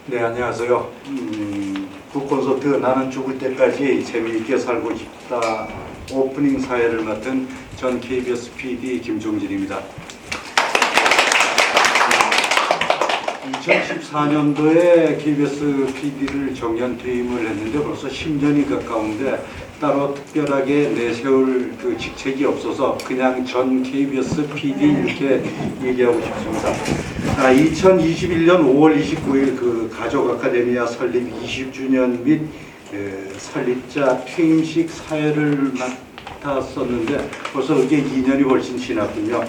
네, 안녕하세요. 북콘서트 나는 죽을 때까지 재미있게 살고 싶다 오프닝 사회를 맡은 전 KBS PD 김종진입니다. 2014년도에 KBS PD를 정년 퇴임을 했는데 벌써 10년이 가까운데 따로 특별하게 내세울 그 직책이 없어서 그냥 전 KBS PD 이렇게 얘기하고 싶습니다. 2021년 5월 29일 그 가족 아카데미아 설립 20주년 및 설립자 퇴임식 사회를 맡았었는데 벌써 그게 2년이 훨씬 지났군요.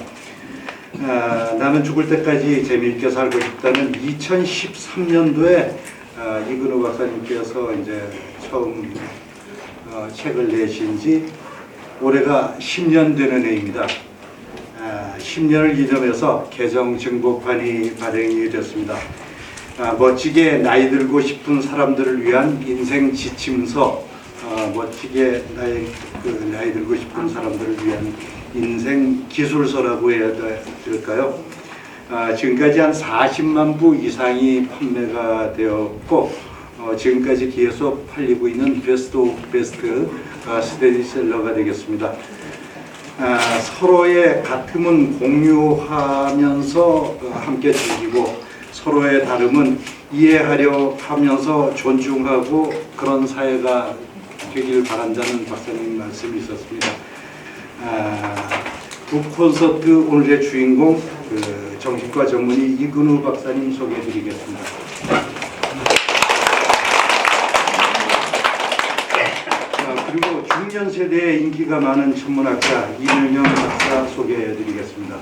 나는 죽을 때까지 재미있게 살고 싶다는 2013년도에 이근우 박사님께서 이제 처음 책을 내신 지 올해가 10년 되는 해입니다. 10년을 기념해서 개정 증보판이 발행이 됐습니다. 멋지게 나이 들고 싶은 사람들을 위한 인생 지침서, 멋지게 나이 들고 싶은 사람들을 위한 인생 기술서라고 해야 될까요? 지금까지 한 40만 부 이상이 판매가 되었고 지금까지 계속 팔리고 있는 베스트 오브 베스트 스테디셀러가 되겠습니다. 서로의 같음은 공유하면서 함께 즐기고 서로의 다름은 이해하려 하면서 존중하고 그런 사회가 되길 바란다는 박사님 말씀이 있었습니다. 북콘서트 오늘의 주인공 정신과 전문의 이근우 박사님 소개해드리겠습니다. 그리고 중년 세대에 인기가 많은 천문학자 이명영 박사 소개해드리겠습니다.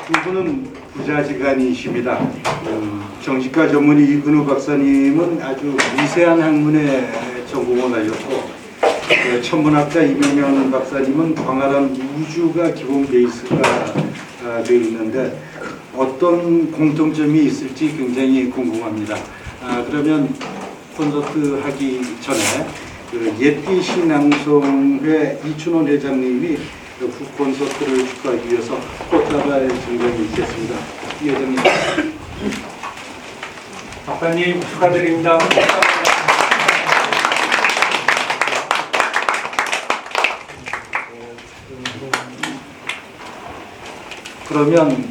두 분은 부자지간이십니다. 정신과 전문의 이근우 박사님은 아주 미세한 학문에 전공을 하셨고 천문학자 이명영 박사님은 광활한 우주가 기본 베이스가 되어 있는데 어떤 공통점이 있을지 굉장히 궁금합니다. 그러면 콘서트 하기 전에 그 예띠 신앙송회 이춘원 회장님이 콘서트를 축하하기 위해서 꽃다발 증정이 있겠습니다. 이 회장님. 박사님 축하드립니다. 그러면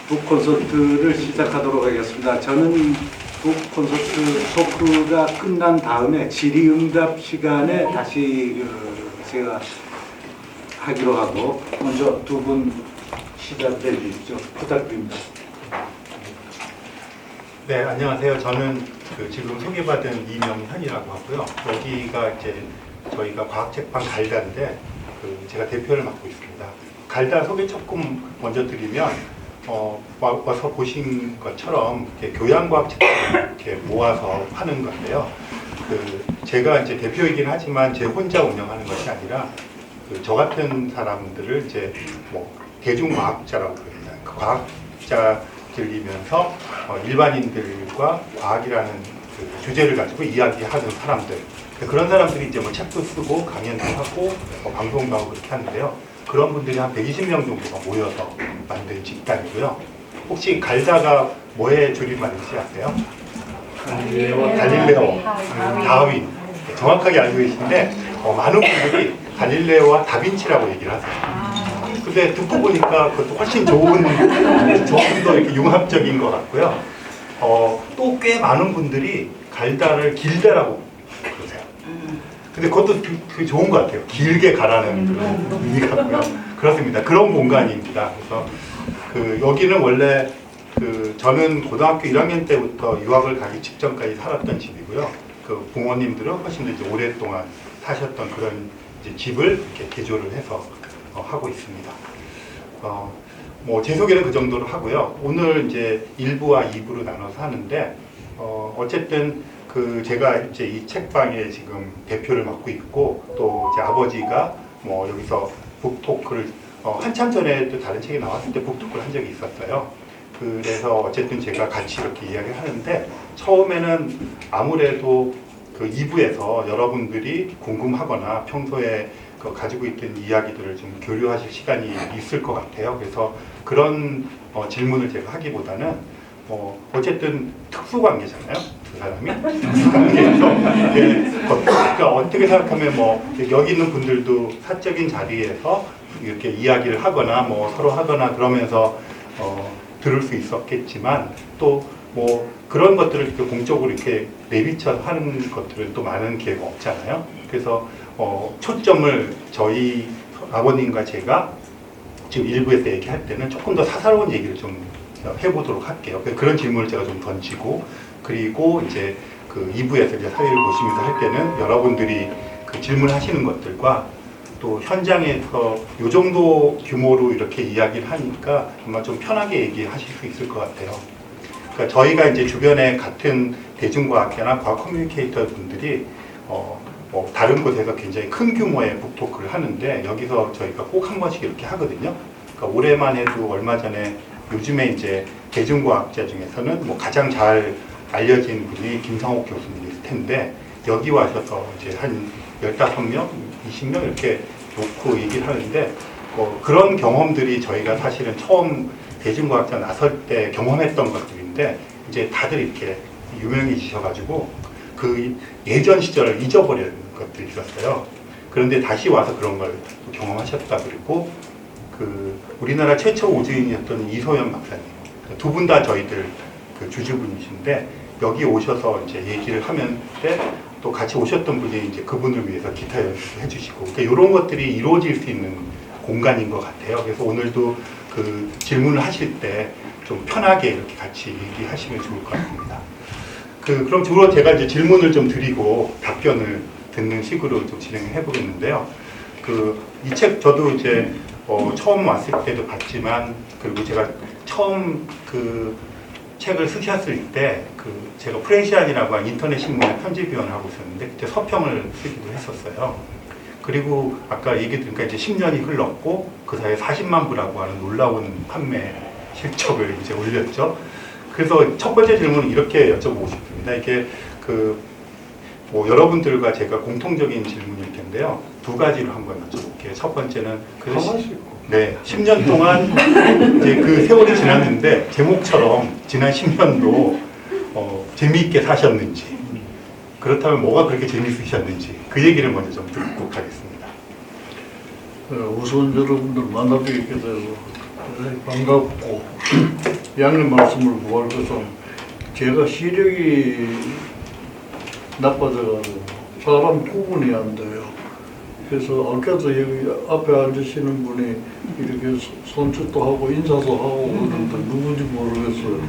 북콘서트를 시작하도록 하겠습니다. 저는 북콘서트 토크가 끝난 다음에 질의응답 시간에 다시 제가 하기로 하고 먼저 두 분 시작해 주십시오. 부탁드립니다. 네, 안녕하세요. 저는 지금 소개받은 이명현이라고 하고요. 여기가 이제 저희가 과학책방 갈다인데 제가 대표를 맡고 있습니다. 갈다 소개 조금 먼저 드리면 와서 보신 것처럼 이렇게 교양과학 책들을 이렇게 모아서 하는 건데요. 제가 이제 대표이긴 하지만 제 혼자 운영하는 것이 아니라 저 같은 사람들을 이제 대중과학자라고 부릅니다. 과학자들이면서 일반인들과 과학이라는 주제를 가지고 이야기하는 사람들. 그런 사람들이 이제 책도 쓰고 강연도 하고 방송도 하고 그렇게 하는데요. 그런 분들이 한 120명 정도가 모여서 만든 집단이고요. 혹시 갈다가 뭐의 줄임말인지 아세요? 갈릴레오, 다윈. 정확하게 알고 계신데 많은 분들이 갈릴레오와 다빈치라고 얘기를 하세요. 근데 듣고 보니까 그것도 훨씬 조금 더 이렇게 융합적인 것 같고요. 또 꽤 많은 분들이 갈다를 길다라고 그러세요. 근데 그것도 되게 좋은 것 같아요. 길게 가라는 그런 의미 같고요. 그렇습니다. 그런 공간입니다. 그래서 여기는 원래 저는 고등학교 1학년 때부터 유학을 가기 직전까지 살았던 집이고요. 부모님들은 훨씬 더 이제 오랫동안 사셨던 그런 이제 집을 이렇게 개조를 해서 하고 있습니다. 제 소개는 그 정도로 하고요. 오늘 이제 1부와 2부로 나눠서 하는데 어쨌든 제가 이제 이 책방에 지금 대표를 맡고 있고 또 제 아버지가 여기서 북토크를 한참 전에 또 다른 책이 나왔을 때 북토크를 한 적이 있었어요. 그래서 어쨌든 제가 같이 이렇게 이야기를 하는데 처음에는 아무래도 2부에서 여러분들이 궁금하거나 평소에 가지고 있던 이야기들을 좀 교류하실 시간이 있을 것 같아요. 그래서 그런 질문을 제가 하기보다는 어쨌든 특수관계잖아요. 두 사람이 특수관계에서 그러니까 어떻게 생각하면 여기 있는 분들도 사적인 자리에서 이렇게 이야기를 하거나 서로 하거나 그러면서 들을 수 있었겠지만 또 그런 것들을 이렇게 공적으로 이렇게 내비쳐서 하는 것들은 또 많은 기회가 없잖아요. 그래서 초점을 저희 아버님과 제가 지금 일부에서 얘기할 때는 조금 더 사사로운 얘기를 좀 해보도록 할게요. 그런 질문을 제가 좀 던지고 그리고 이제 그 2부에서 이제 사회를 보시면서 할 때는 여러분들이 그 질문하시는 것들과 또 현장에서 이 정도 규모로 이렇게 이야기를 하니까 아마 좀 편하게 얘기하실 수 있을 것 같아요. 그러니까 저희가 이제 주변에 같은 대중과학계나 과학 커뮤니케이터 분들이 다른 곳에서 굉장히 큰 규모의 북토크를 하는데 여기서 저희가 꼭 한 번씩 이렇게 하거든요. 그러니까 올해만 해도 얼마 전에 요즘에 이제 대중과학자 중에서는 가장 잘 알려진 분이 김상옥 교수님일 텐데 여기 와셔서 이제 한 15명, 20명 이렇게 놓고 얘기를 하는데 그런 경험들이 저희가 사실은 처음 대중과학자 나설 때 경험했던 것들인데 이제 다들 이렇게 유명해지셔가지고 그 예전 시절을 잊어버리는 것들이 있었어요. 그런데 다시 와서 그런 걸 경험하셨다. 그리고 그 우리나라 최초 우주인이었던 이소연 박사님 두 분 다 저희들 그 주주분이신데 여기 오셔서 이제 얘기를 하면 때 또 같이 오셨던 분이 이제 그분을 위해서 기타 연습을 해주시고 그러니까 이런 것들이 이루어질 수 있는 공간인 것 같아요. 그래서 오늘도 그 질문을 하실 때 좀 편하게 이렇게 같이 얘기하시면 좋을 것 같습니다. 그럼 주로 제가 이제 질문을 좀 드리고 답변을 듣는 식으로 좀 진행을 해보겠는데요. 이 책 저도 이제 처음 왔을 때도 봤지만 그리고 제가 처음 그 책을 쓰셨을 때 제가 프레시안이라고 하는 인터넷 신문의 편집위원을 하고 있었는데 그때 서평을 쓰기도 했었어요. 그리고 아까 얘기 들으니까 이제 10년이 흘렀고 그 사이에 40만 부라고 하는 놀라운 판매 실적을 이제 올렸죠. 그래서 첫 번째 질문은 이렇게 여쭤보고 싶습니다. 이게 여러분들과 제가 공통적인 질문일 텐데요. 두 가지로 한번 여쭤볼게요. 첫 번째는 네, 10년 동안 이제 그 세월이 지났는데 제목처럼 지난 10년도 재미있게 사셨는지 그렇다면 뭐가 그렇게 재미있으셨는지 그 얘기를 먼저 좀 듣고 가겠습니다. 우선 여러분들 만나뵙게 돼서 반갑고 양님 말씀을 구할 것은 제가 시력이 나빠져가지고 사람 구분이 안 돼요. 그래서 아까도 여기 앞에 앉으시는 분이 이렇게 손짓도 하고 인사도 하고 그러는데 누군지 모르겠어요.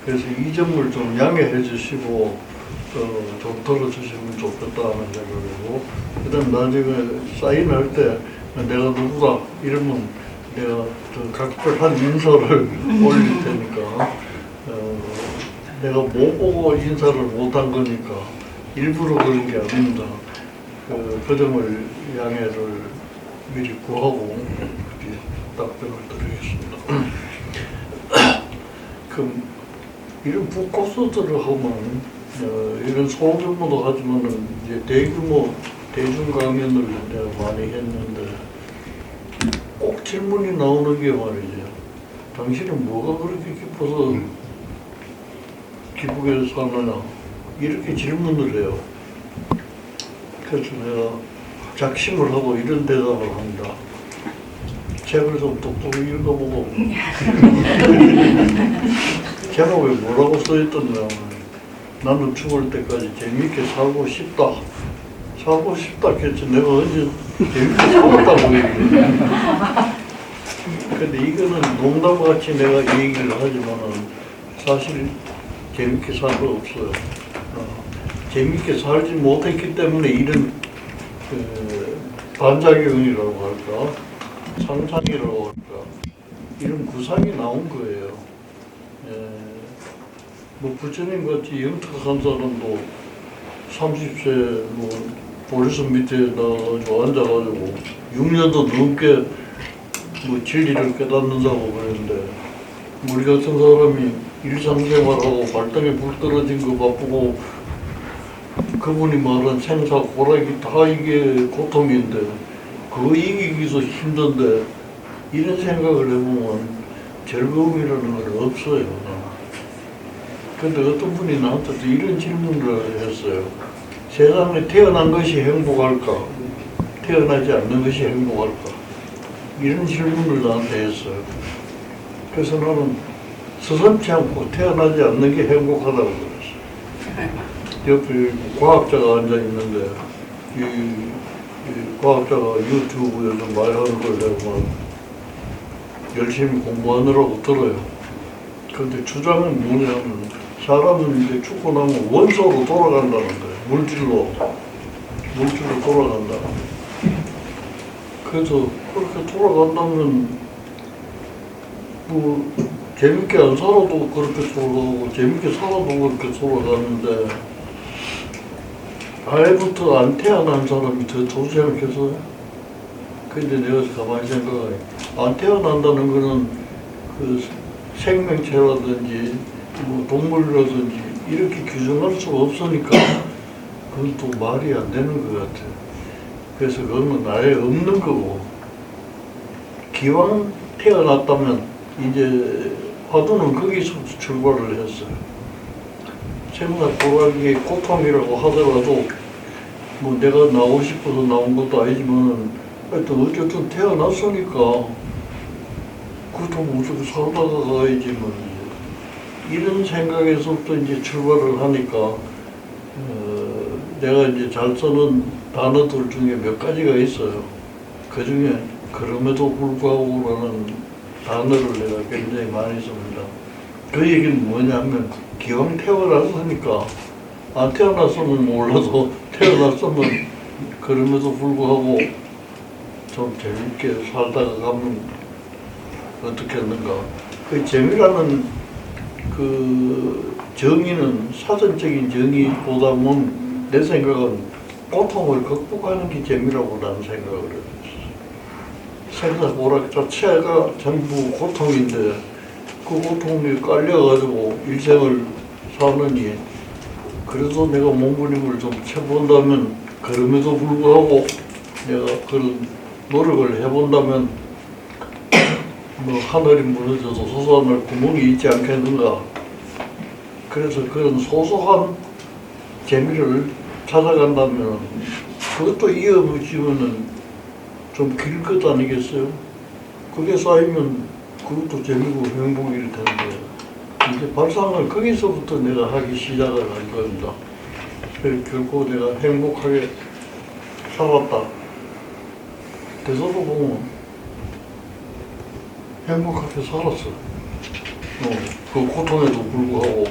그래서 이 점을 좀 양해해 주시고 좀 들어주시면 좋겠다는 생각이고 그다음 나중에 사인할 때 내가 누구다 이러면 내가 각별한 인사를 올릴 테니까 내가 못 보고 인사를 못한 거니까 일부러 그런 게 아닙니다. 그 점을 양해를 미리 구하고 답변을 드리겠습니다. 그럼 이런 북코스들을 하면 이런 소규모도 하지만은 이제 대규모 대중 강연을 내가 많이 했는데 꼭 질문이 나오는 게 말이죠. 당신은 뭐가 그렇게 기뻐서 기쁘게 사느냐 이렇게 질문을 해요. 그래서 내가 작심을 하고 이런 대답을 합니다. 책을 좀 똑똑히 읽어보고 제목에 뭐라고 써있던가 나는 죽을 때까지 재미있게 살고 싶다. 살고 싶다 했지 내가 언제 재미있게 살았다고 얘기해. 근데 이거는 농담같이 내가 얘기를 하지만은 사실 재미있게 살 거 없어요. 재미있게 살지 못했기 때문에 이런 반작용이라고 할까 상상이라고 할까 이런 구상이 나온 거예요. 뭐 부처님 같이 영특한 사람도 30세 뭐 보리수 밑에 나가지고 앉아가지고 6년도 넘게 뭐 진리를 깨닫는다고 그랬는데 우리 같은 사람이 일상생활하고 발등에 불 떨어진 거 바쁘고 그분이 말한 생사 고락이 다 이게 고통인데 그거 이기기도 힘든데 이런 생각을 해보면 즐거움이라는 건 없어요. 근데 어떤 분이 나한테 또 이런 질문을 했어요. 세상에 태어난 것이 행복할까? 태어나지 않는 것이 행복할까? 이런 질문을 나한테 했어요. 그래서 나는 서슴지 않고 태어나지 않는 게 행복하다고 그랬어요. 옆에 과학자가 앉아 있는데 이 과학자가 유튜브에서 말하는 걸 내가 열심히 공부하느라고 들어요. 근데 주장은 뭐냐면 사람은 이제 죽고 나면 원소로 돌아간다는 거예요. 물질로 돌아간다. 그래서 그렇게 돌아간다면 뭐 재밌게 안 살아도 그렇게 돌아가고 재밌게 살아도 그렇게 돌아가는데 아예부터 안 태어난 사람이 더 좋지 않겠어요? 근데 내가 가만히 생각해. 안 태어난다는 거는 그 생명체라든지 뭐 동물이라든지 이렇게 규정할 수가 없으니까 그건 또 말이 안 되는 것 같아요. 그래서 그거는 아예 없는 거고 기왕 태어났다면 이제 화두는 거기서 출발을 했어요. 생각 돌아가기에 고통이라고 하더라도 뭐 내가 나오고 싶어서 나온 것도 아니지만은 하여튼 어쨌든 태어났으니까 고통 어떻게 살다가 가야지만 이런 생각에서부터 이제 출발을 하니까 내가 이제 잘 쓰는 단어들 중에 몇 가지가 있어요. 그 중에 그럼에도 불구하고라는 단어를 내가 굉장히 많이 씁니다. 그 얘기는 뭐냐면 기왕 태어났으니까 안 태어났으면 몰라도 태어났으면 그럼에도 불구하고 좀 재밌게 살다가 가면 어떻겠는가. 그 재미라는 그 정의는 사전적인 정의보다는 내 생각은 고통을 극복하는 게 재미라고 나는 생각을 해요. 생사 오락 자체가 전부 고통인데 그 고통에 깔려가지고 일생을 사느니 그래도 내가 몸부림을 좀 쳐본다면 그럼에도 불구하고 내가 그런 노력을 해본다면 뭐 하늘이 무너져도 솟아날 구멍이 있지 않겠는가. 그래서 그런 소소한 재미를 찾아간다면 그것도 이어붙이면은 좀 길 것 아니겠어요? 그게 쌓이면 그것도 재미고 행복일 텐데 이제 발상을 거기서부터 내가 하기 시작을 할 겁니다. 결코 내가 행복하게 살았다. 대서로 보면 행복하게 살았어. 그 고통에도 불구하고.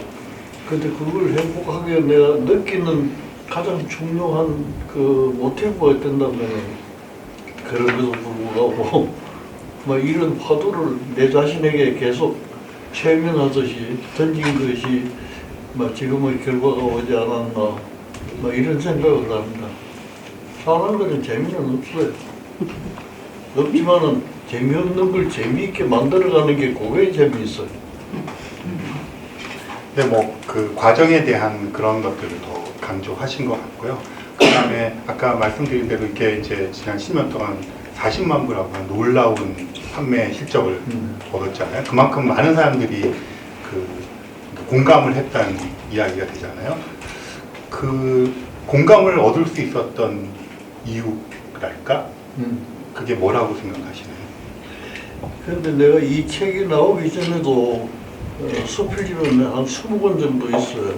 근데 그걸 행복하게 내가 느끼는 가장 중요한 그 모티브가 된다면 그럼에도 불구하고 뭐 이런 화두를 내 자신에게 계속 최면하듯이 던진 것이 뭐 지금의 결과가 오지 않았나 뭐 이런 생각을 합니다. 사는 거는 재미는 없어요. 없지만은 재미없는 걸 재미있게 만들어가는 게 그게 재미있어요. 근데 뭐 그 과정에 대한 그런 것들을 더 강조하신 것 같고요. 그다음에 아까 말씀드린 대로 이렇게 이제 지난 10년 동안 40만 부라고 하는 놀라운 판매 실적을 얻었잖아요. 그만큼 많은 사람들이 그 공감을 했다는 이야기가 되잖아요. 그 공감을 얻을 수 있었던 이유랄까? 그게 뭐라고 생각하시나요? 그런데 내가 이 책이 나오기 전에도 수필집은 한 20권 정도 있어요.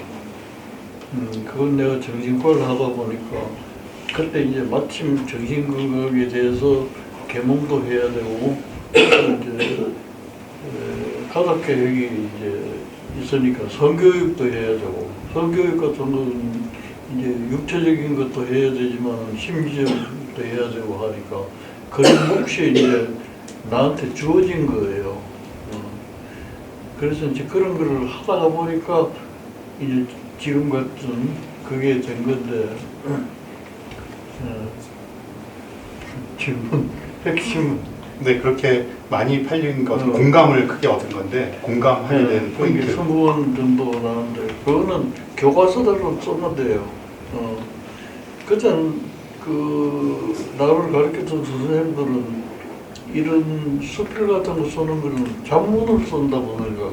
그건 내가 정신과를 하다 보니까 그때 이제 마침 정신건강에 대해서 개몽도 해야 되고 이제 가족계획이 이제 있으니까 성교육도 해야 되고 성교육 같은 건 이제 육체적인 것도 해야 되지만 심리적도 해야 되고 하니까 그런 몫이 이제 나한테 주어진 거예요. 그래서 이제 그런 거를 하다가 보니까 이제 지금 같은 그게 된 건데 지금 핵심은 네, 그렇게 많이 팔린 것은 공감을 크게 얻은 건데 공감하게 된 포인트. 20권 정도 나는데 그거는 교과서대로 쓰면 돼요. 그때는 나를 가르쳐준 선생님들은 이런 수필 같은 거 쓰는 거는 잡문을 쓴다고 내가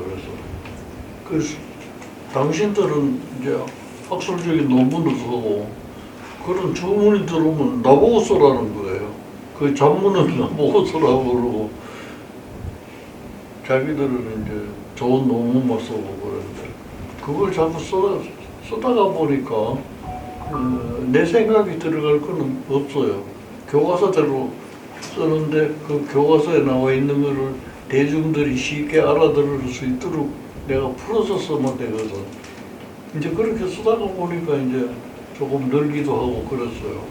그래서 당신들은 이제 학술적인 논문을 쓰고 그런 주문이 들어오면 나보고 쓰라는 거예요. 그 잡문은 나보고 쓰라고 그러고 자기들은 이제 좋은 논문만 쓰고 그러는데 그걸 자꾸 쓰다가 보니까 내 생각이 들어갈 거는 없어요. 교과서대로 쓰는데 그 교과서에 나와 있는 거를 대중들이 쉽게 알아들을 수 있도록 내가 풀어서 쓰면 되거든. 이제 그렇게 쓰다가 보니까 이제 조금 늘기도 하고 그랬어요.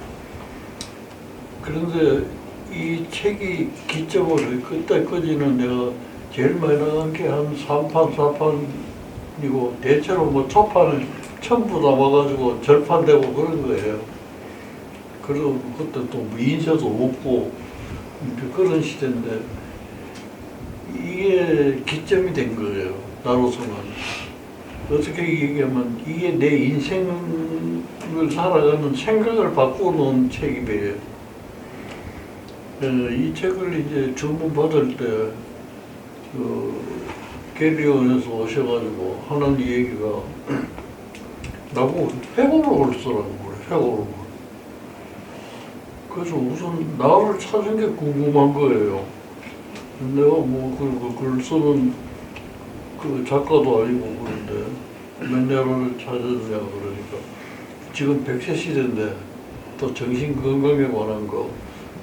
그런데 이 책이 기점으로 그때까지는 내가 제일 많이 나간 게 한 3판, 4판이고 대체로 뭐 초판을 전부 다 와가지고 절판되고 그런 거예요. 그리고 그때 또 뭐 인쇄도 없고 이제 그런 시대인데 이게 기점이 된 거예요. 나로서는. 어떻게 얘기하면 이게 내 인생을 살아가는 생각을 바꾸는 책이에요. 이 책을 이제 주문 받을 때 계리원에서 오셔가지고 하는 얘기가 나보고 회고록을 쓰라는 거예요. 회고록을. 그래서 우선 나를 찾은 게 궁금한 거예요. 내가 뭐 글 쓰는 그 작가도 아니고 그런데 몇 년을 찾았냐 그러니까 지금 100세 시대인데 또 정신 건강에 관한 거,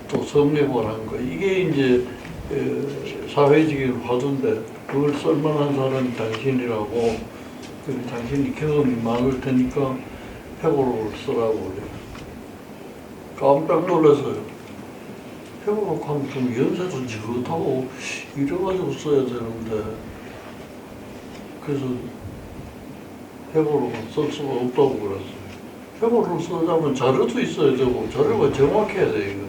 또 성에 관한 거 이게 이제 사회적인 화두인데 그걸 쓸만한 사람이 당신이라고 당신이 경험이 많을 테니까 회고록을 쓰라고 그래요. 깜짝 놀랐어요. 회고록 하면 좀 연세도 지긋하고 이래가지고 써야 되는데 그래서 회고록은 쓸 수가 없다고 그랬어요. 회고록을 쓰자면 자료도 있어야 되고 자료가 정확해야 돼. 이건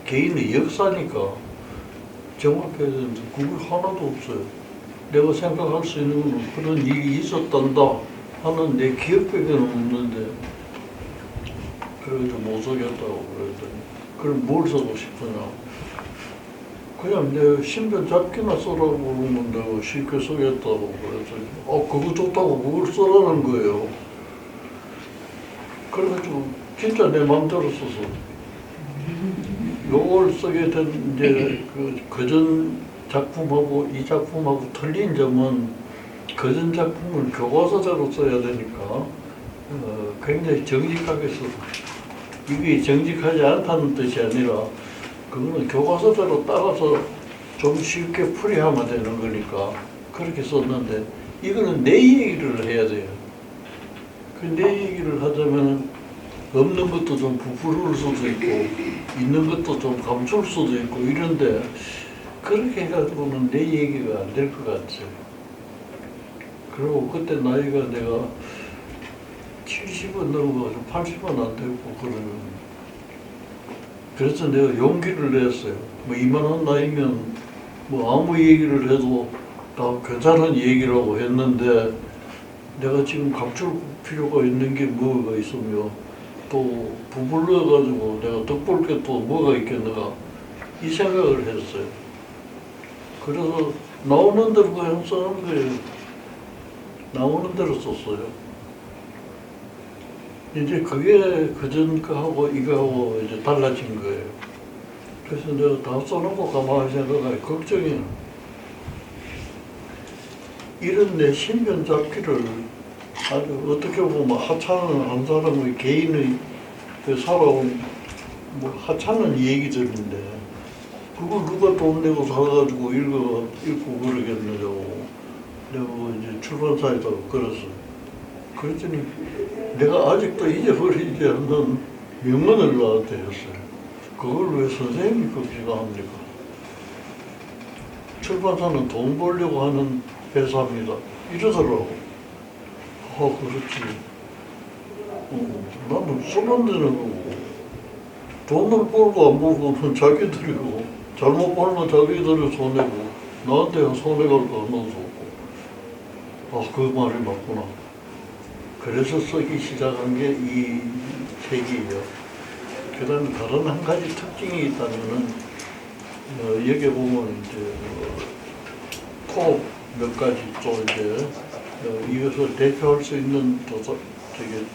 개인의 역사니까 정확해야 되는데 그게 하나도 없어요. 내가 생각할 수 있는 건 그런 일이 있었단다 하는 내 기억밖에 없는데 그래서 못 쓰겠다고 그랬더니 그럼 뭘 쓰고 싶으냐. 그냥 내 신변 잡기나 쓰라고 그러면 내가 쉽게 쓰겠다고 그랬더니 그거 좋다고 그걸 쓰라는 거예요. 그래가지고 진짜 내 마음대로 써서 요걸 쓰게 된 이제 그전 작품하고 이 작품하고 틀린 점은 그전 작품을 교과서대로 써야 되니까 굉장히 정직하게 써. 이게 정직하지 않다는 뜻이 아니라 그거는 교과서대로 따라서 좀 쉽게 풀이하면 되는 거니까 그렇게 썼는데 이거는 내 얘기를 해야 돼요. 내 얘기를 하자면 없는 것도 좀 부풀을 수도 있고 있는 것도 좀 감출 수도 있고 이런데 그렇게 해가지고는 내 얘기가 안 될 것 같아요. 그리고 그때 나이가 내가 70은 넘어가지고 80은 안 되고 그러면 그래서 내가 용기를 냈어요. 뭐 이만한 나이면 뭐 아무 얘기를 해도 다 괜찮은 얘기라고 했는데 내가 지금 감출 필요가 있는 게 뭐가 있으며 또 부풀려가지고 내가 덕볼 게 또 뭐가 있겠는가 이 생각을 했어요. 그래서 나오는 대로 그냥 쓰는 거예요. 나오는 대로 썼어요. 이제 그게 그전 거하고 이거하고 이제 달라진 거예요. 그래서 내가 다 써놓은 거 가만히 생각하니 걱정이 이런 내 신변 잡기를 아주 어떻게 보면 하찮은 한 사람의 개인의 그 살아온 뭐 하찮은 얘기들인데 그걸 누가 돈 내고 사가지고 읽고 그러겠느냐고 내가 이제 출판사에다가 그랬어. 그랬더니 내가 아직도 잊어버리지 않는 명언을 나한테 했어요. 그걸 왜 선생님이 걱정 합니까? 출판사는 돈 벌려고 하는 회사입니다. 이러더라고. 그렇지. 나는 쓰면 되는 거고 돈을 벌고 안 벌고는 자기들이고 잘못 벌면 자기들이 손해고 나한테는 손해갈 거 하나도 없고 그 말이 맞구나. 그래서 쓰기 시작한 게 이 책이에요. 그다음에 다른 한 가지 특징이 있다면은 여기 보면 이제 톱 몇 가지 또 이제 이것을 대표할 수 있는 저기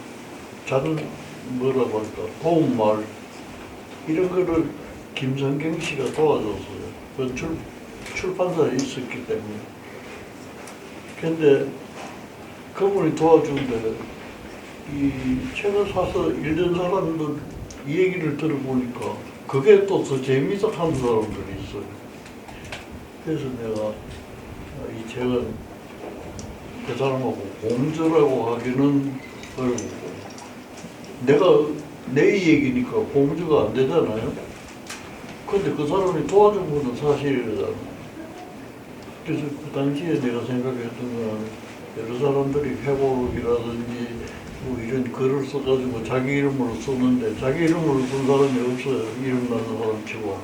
작은 뭐라고 할까 도움말 이런 거를 김성경 씨가 도와줬어요. 그 출판사에 있었기 때문에. 근데 그분이 도와준데 이 책을 사서 읽는 사람들 이 얘기를 들어보니까 그게 또 더 재미있어 하는 사람들이 있어요. 그래서 내가 이 책은 그 사람하고 공저라고 하기는 어려워. 내가 내 얘기니까 공저가 안 되잖아요. 근데 그 사람이 도와준 거는 사실이잖아. 그래서 그 당시에 내가 생각했던 건 여러 사람들이 회고록이라든지 뭐 이런 글을 써가지고 자기 이름으로 썼는데 자기 이름으로 쓴 사람이 없어요. 이름 나는 사람 치고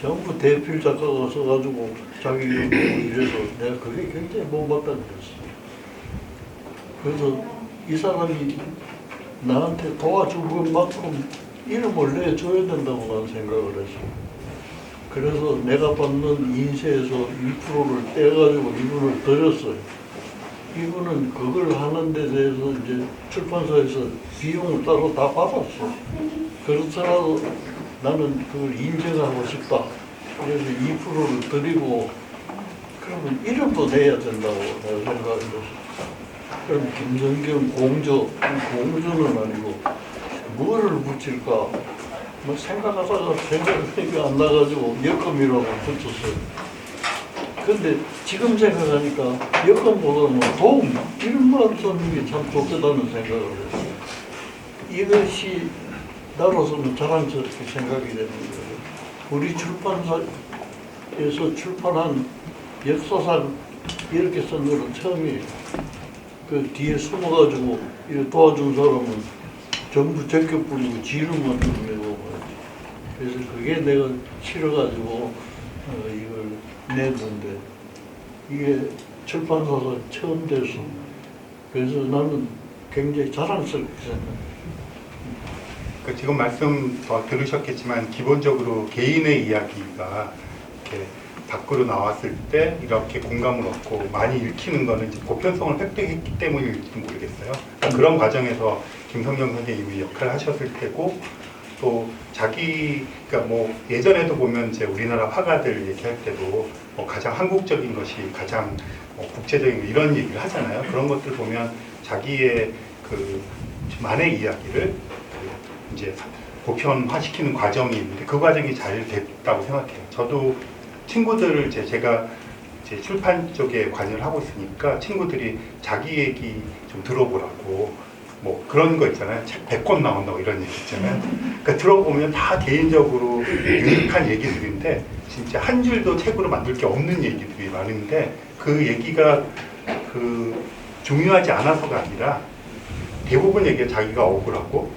전부 대필 작가가 써가지고 자기 이름으로 이래서 내가 그게 굉장히 못맞다 그랬어. 그래서 이 사람이 나한테 도와준 것만큼 이름을 내줘야 된다고 난 생각을 했어. 그래서 내가 받는 인쇄에서 2%를 떼가지고 이분을 드렸어요. 이분은 그걸 하는 데 대해서 이제 출판사에서 비용을 따로 다 받았어. 그렇더라도 나는 그걸 인정하고 싶다. 그래서 2%를 드리고 그러면 이름도 내야 된다고 내가 생각했어. 그럼 김성경 공주는 아니고 뭐를 붙일까? 뭐 생각하다가 생각이 안 나가지고 여금이라고 붙였어요. 근데 지금 생각하니까 여건보다는 도움 이름만 쓰는 게 참 좋겠다는 생각을 했어요. 이것이 나로서는 자랑스럽게 생각이 되는 거예요. 우리 출판사에서 출판한 역사상 이렇게 쓴 거는 처음이에요. 그 뒤에 숨어가지고 이렇게 도와준 사람은 전부 제껴뿌리고 지름만 내고 그래서 그게 내가 싫어가지고 이걸 냈는데 이게 출판사가 처음 돼서 그래서 나는 굉장히 자랑스럽게 생각해요. 그 지금 말씀 들으셨겠지만 기본적으로 개인의 이야기가 이렇게 밖으로 나왔을 때 이렇게 공감을 얻고 많이 읽히는 거는 이제 보편성을 획득했기 때문일지 모르겠어요. 그러니까 그런 과정에서 김성경 선생님이 역할을 하셨을 테고 또 그러니까 뭐 예전에도 보면 이제 우리나라 화가들 얘기할 때도 뭐 가장 한국적인 것이 가장 국제적인 이런 얘기를 하잖아요. 그런 것들 보면 자기의 그 만의 이야기를 이제 보편화시키는 과정이 있는데 그 과정이 잘 됐다고 생각해요. 저도 친구들을 제가 출판 쪽에 관여를 하고 있으니까 친구들이 자기 얘기 좀 들어보라고 뭐 그런 거 있잖아요. 책 100권 나온다고 이런 얘기 있잖아요. 그러니까 들어보면 다 개인적으로 유익한 얘기들인데 진짜 한 줄도 책으로 만들 게 없는 얘기들이 많은데 그 얘기가 중요하지 않아서가 아니라 대부분 얘기가 자기가 억울하고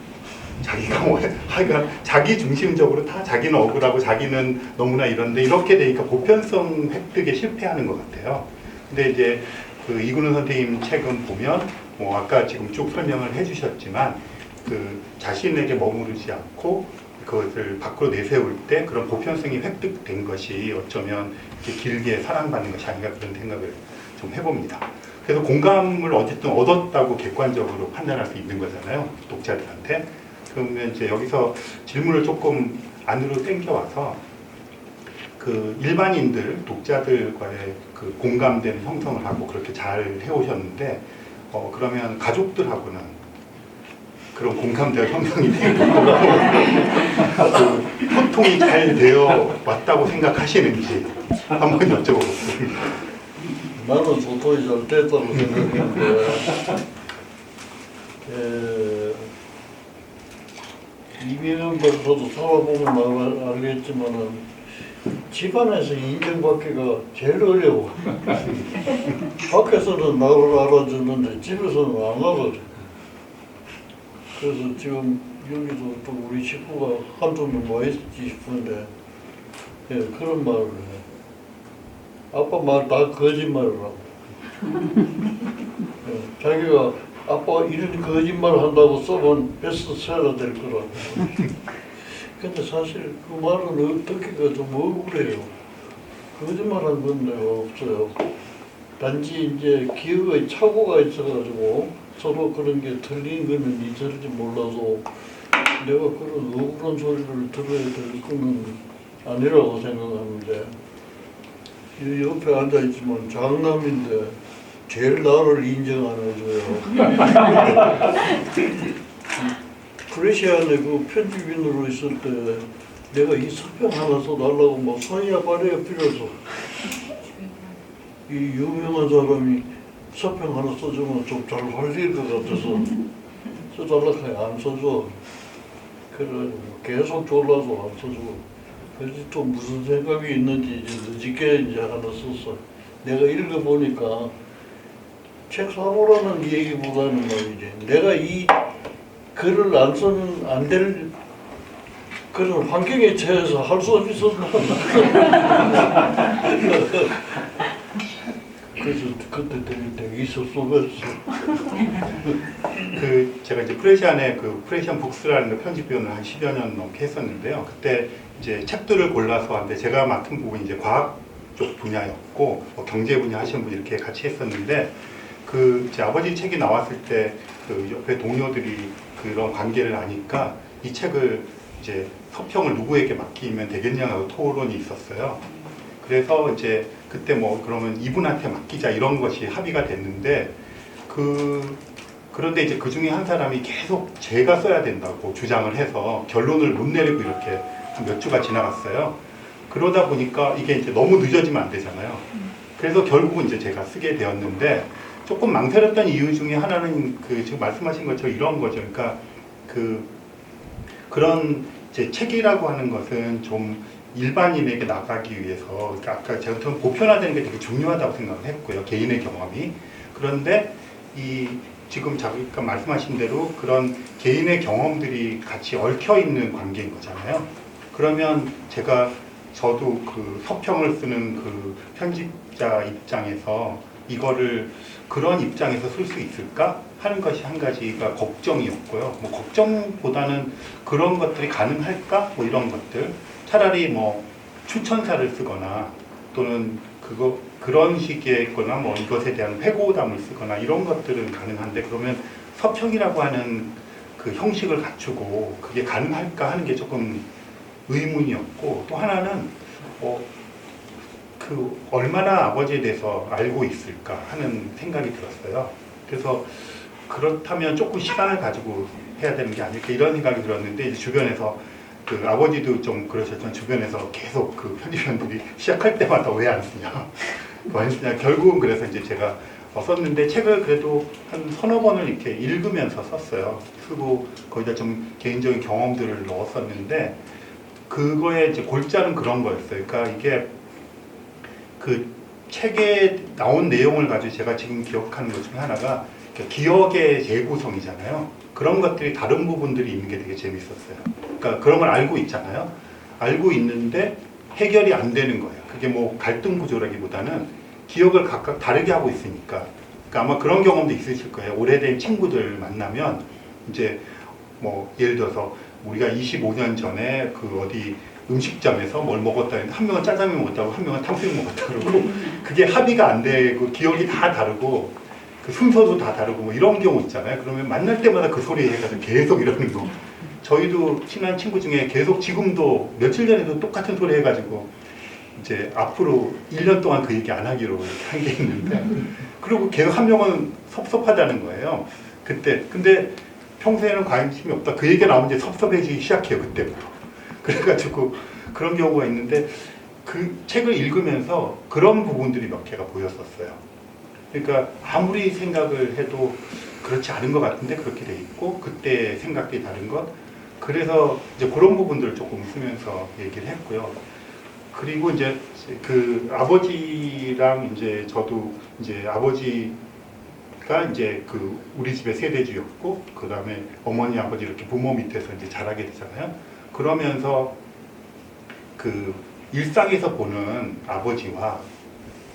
자기가 하여간 자기 중심적으로 다 자기는 억울하고 자기는 너무나 이런데 이렇게 되니까 보편성 획득에 실패하는 것 같아요. 근데 이제 그 이근우 선생님 책은 보면 뭐 아까 지금 쭉 설명을 해주셨지만 그 자신에게 머무르지 않고 그것을 밖으로 내세울 때 그런 보편성이 획득된 것이 어쩌면 이렇게 길게 사랑받는 것이 아닌가 그런 생각을 좀 해봅니다. 그래서 공감을 어쨌든 얻었다고 객관적으로 판단할 수 있는 거잖아요, 독자들한테. 그러면 이제 여기서 질문을 조금 안으로 당겨와서 그 일반인들, 독자들과의 그 공감대는 형성을 하고 그렇게 잘 해오셨는데 그러면 가족들하고는 그런 공감대가 형성이 되고 그 소통이 잘 되어 왔다고 생각하시는지 한번 여쭤보겠습니다. 나는 소통이 잘 됐다고 생각했는데 이병헌 박사도 살아보면 알겠지만은 집안에서 인정받기가 제일 어려워. 밖에서는 나를 알아주는데 집에서는 안 알아줘. 그래서 지금 여기도 또 우리 식구가 한두 명 모였지 싶은데 그런 말을 해. 아빠 말 다 거짓말을 하고. 자기가 아빠 이런 거짓말 한다고 써본 베스트셀러 될 거라고. 근데 사실 그 말은 듣기가 좀 억울해요. 거짓말한 건 내가 없어요. 단지 이제 기억의 착오가 있어가지고 서로 그런 게 틀린 거는 이설지 몰라도 내가 그런 억울한 소리를 들어야 될 거는 아니라고 생각하는데 이 옆에 앉아있지만 장남인데 제일 나를 인정 안 해줘요. 프레시안에 그 편집인으로 있을 때 내가 이 서평 하나 써달라고 막 손이야 발이야 빌어서 이 유명한 사람이 서평 하나 써주면 좀 잘 살릴 것 같아서 써달라고 해. 안 써줘. 그래가지고 계속 졸라서 안 써주고 그래서 또 무슨 생각이 있는지 이제 늦게 이제 하나 썼어. 내가 읽어보니까 책 사보라는 얘기보다는 말이지 내가 이 글을 안 쓰면 안 될 그런 환경에 처해서 할 수 없어서 그래서 그때 되게 섭섭했어. 그 제가 이제 프레시안의 그 프레시안 북스라는 그 편집위원을 한 10여 년 넘게 했었는데요. 그때 이제 책들을 골라서 하는데 제가 맡은 부분이 이제 과학 쪽 분야였고 뭐 경제 분야 하시는 분 이렇게 같이 했었는데 그 제 아버지 책이 나왔을 때 그 옆에 동료들이 그런 관계를 아니까 이 책을 이제 서평을 누구에게 맡기면 되겠냐고 토론이 있었어요. 그래서 이제 그때 뭐 그러면 이분한테 맡기자 이런 것이 합의가 됐는데 그런데 이제 그 중에 한 사람이 계속 제가 써야 된다고 주장을 해서 결론을 못 내리고 이렇게 한 몇 주가 지나갔어요. 그러다 보니까 이게 이제 너무 늦어지면 안 되잖아요. 그래서 결국은 이제 제가 쓰게 되었는데 조금 망설였던 이유 중에 하나는 그 지금 말씀하신 것처럼 이런 거죠. 그러니까 그런 이제 책이라고 하는 것은 좀 일반인에게 나가기 위해서 그러니까 아까 제가 좀 보편화되는 게 되게 중요하다고 생각을 했고요. 개인의 경험이. 그런데 이 지금 잠깐 말씀하신 대로 그런 개인의 경험들이 같이 얽혀 있는 관계인 거잖아요. 그러면 저도 그 서평을 쓰는 그 편집자 입장에서 이거를 그런 입장에서 쓸 수 있을까 하는 것이 한 가지가 걱정이었고요. 뭐 걱정보다는 그런 것들이 가능할까 뭐 이런 것들 차라리 뭐 추천사를 쓰거나 또는 그런 식의 거나 뭐 이것에 대한 회고담을 쓰거나 이런 것들은 가능한데 그러면 서평이라고 하는 그 형식을 갖추고 그게 가능할까 하는 게 조금 의문이었고 또 하나는 그 얼마나 아버지에 대해서 알고 있을까 하는 생각이 들었어요. 그래서 그렇다면 조금 시간을 가지고 해야 되는 게 아닐까 이런 생각이 들었는데 이제 주변에서 그 아버지도 좀 그러셨지만 주변에서 계속 그 편집위원들이 시작할 때마다 왜 안 쓰냐 왜 안 쓰냐 결국은 그래서 이제 제가 썼는데 책을 그래도 한 서너 번을 이렇게 읽으면서 썼어요. 쓰고 거기다 좀 개인적인 경험들을 넣었었는데 그거에 이제 골자는 그런 거였어요. 그러니까 이게 그 책에 나온 내용을 가지고 제가 지금 기억하는 것 중에 하나가 기억의 재구성이잖아요. 그런 것들이 다른 부분들이 있는 게 되게 재밌었어요. 그러니까 그런 걸 알고 있잖아요. 알고 있는데 해결이 안 되는 거예요. 그게 뭐 갈등 구조라기보다는 기억을 각각 다르게 하고 있으니까. 그러니까 아마 그런 경험도 있으실 거예요. 오래된 친구들 만나면 이제 뭐 예를 들어서 우리가 25년 전에 그 어디 음식점에서 뭘 먹었다 했는데 한 명은 짜장면 먹었다고 한 명은 탕수육 먹었다 그러고 그게 합의가 안 되고 기억이 다 다르고 그 순서도 다 다르고 뭐 이런 경우 있잖아요. 그러면 만날 때마다 그 소리 해가지고 계속 이러는 거. 저희도 친한 친구 중에 계속 지금도 며칠 전에도 똑같은 소리 해가지고 이제 앞으로 1년 동안 그 얘기 안 하기로 한 게 있는데 그리고 계속 한 명은 섭섭하다는 거예요. 그때 근데 평소에는 관심이 없다. 그 얘기가 나오면 이제 섭섭해지기 시작해요. 그때부터. 그래가지고 그런 경우가 있는데 그 책을 읽으면서 그런 부분들이 몇 개가 보였었어요. 그러니까 아무리 생각을 해도 그렇지 않은 것 같은데 그렇게 돼 있고 그때 생각이 다른 것. 그래서 이제 그런 부분들을 조금 쓰면서 얘기를 했고요. 그리고 이제 그 아버지랑 이제 저도 이제 아버지가 이제 그 우리 집의 세대주였고 그 다음에 어머니 아버지 이렇게 부모 밑에서 이제 자라게 되잖아요. 그러면서 그 일상에서 보는 아버지와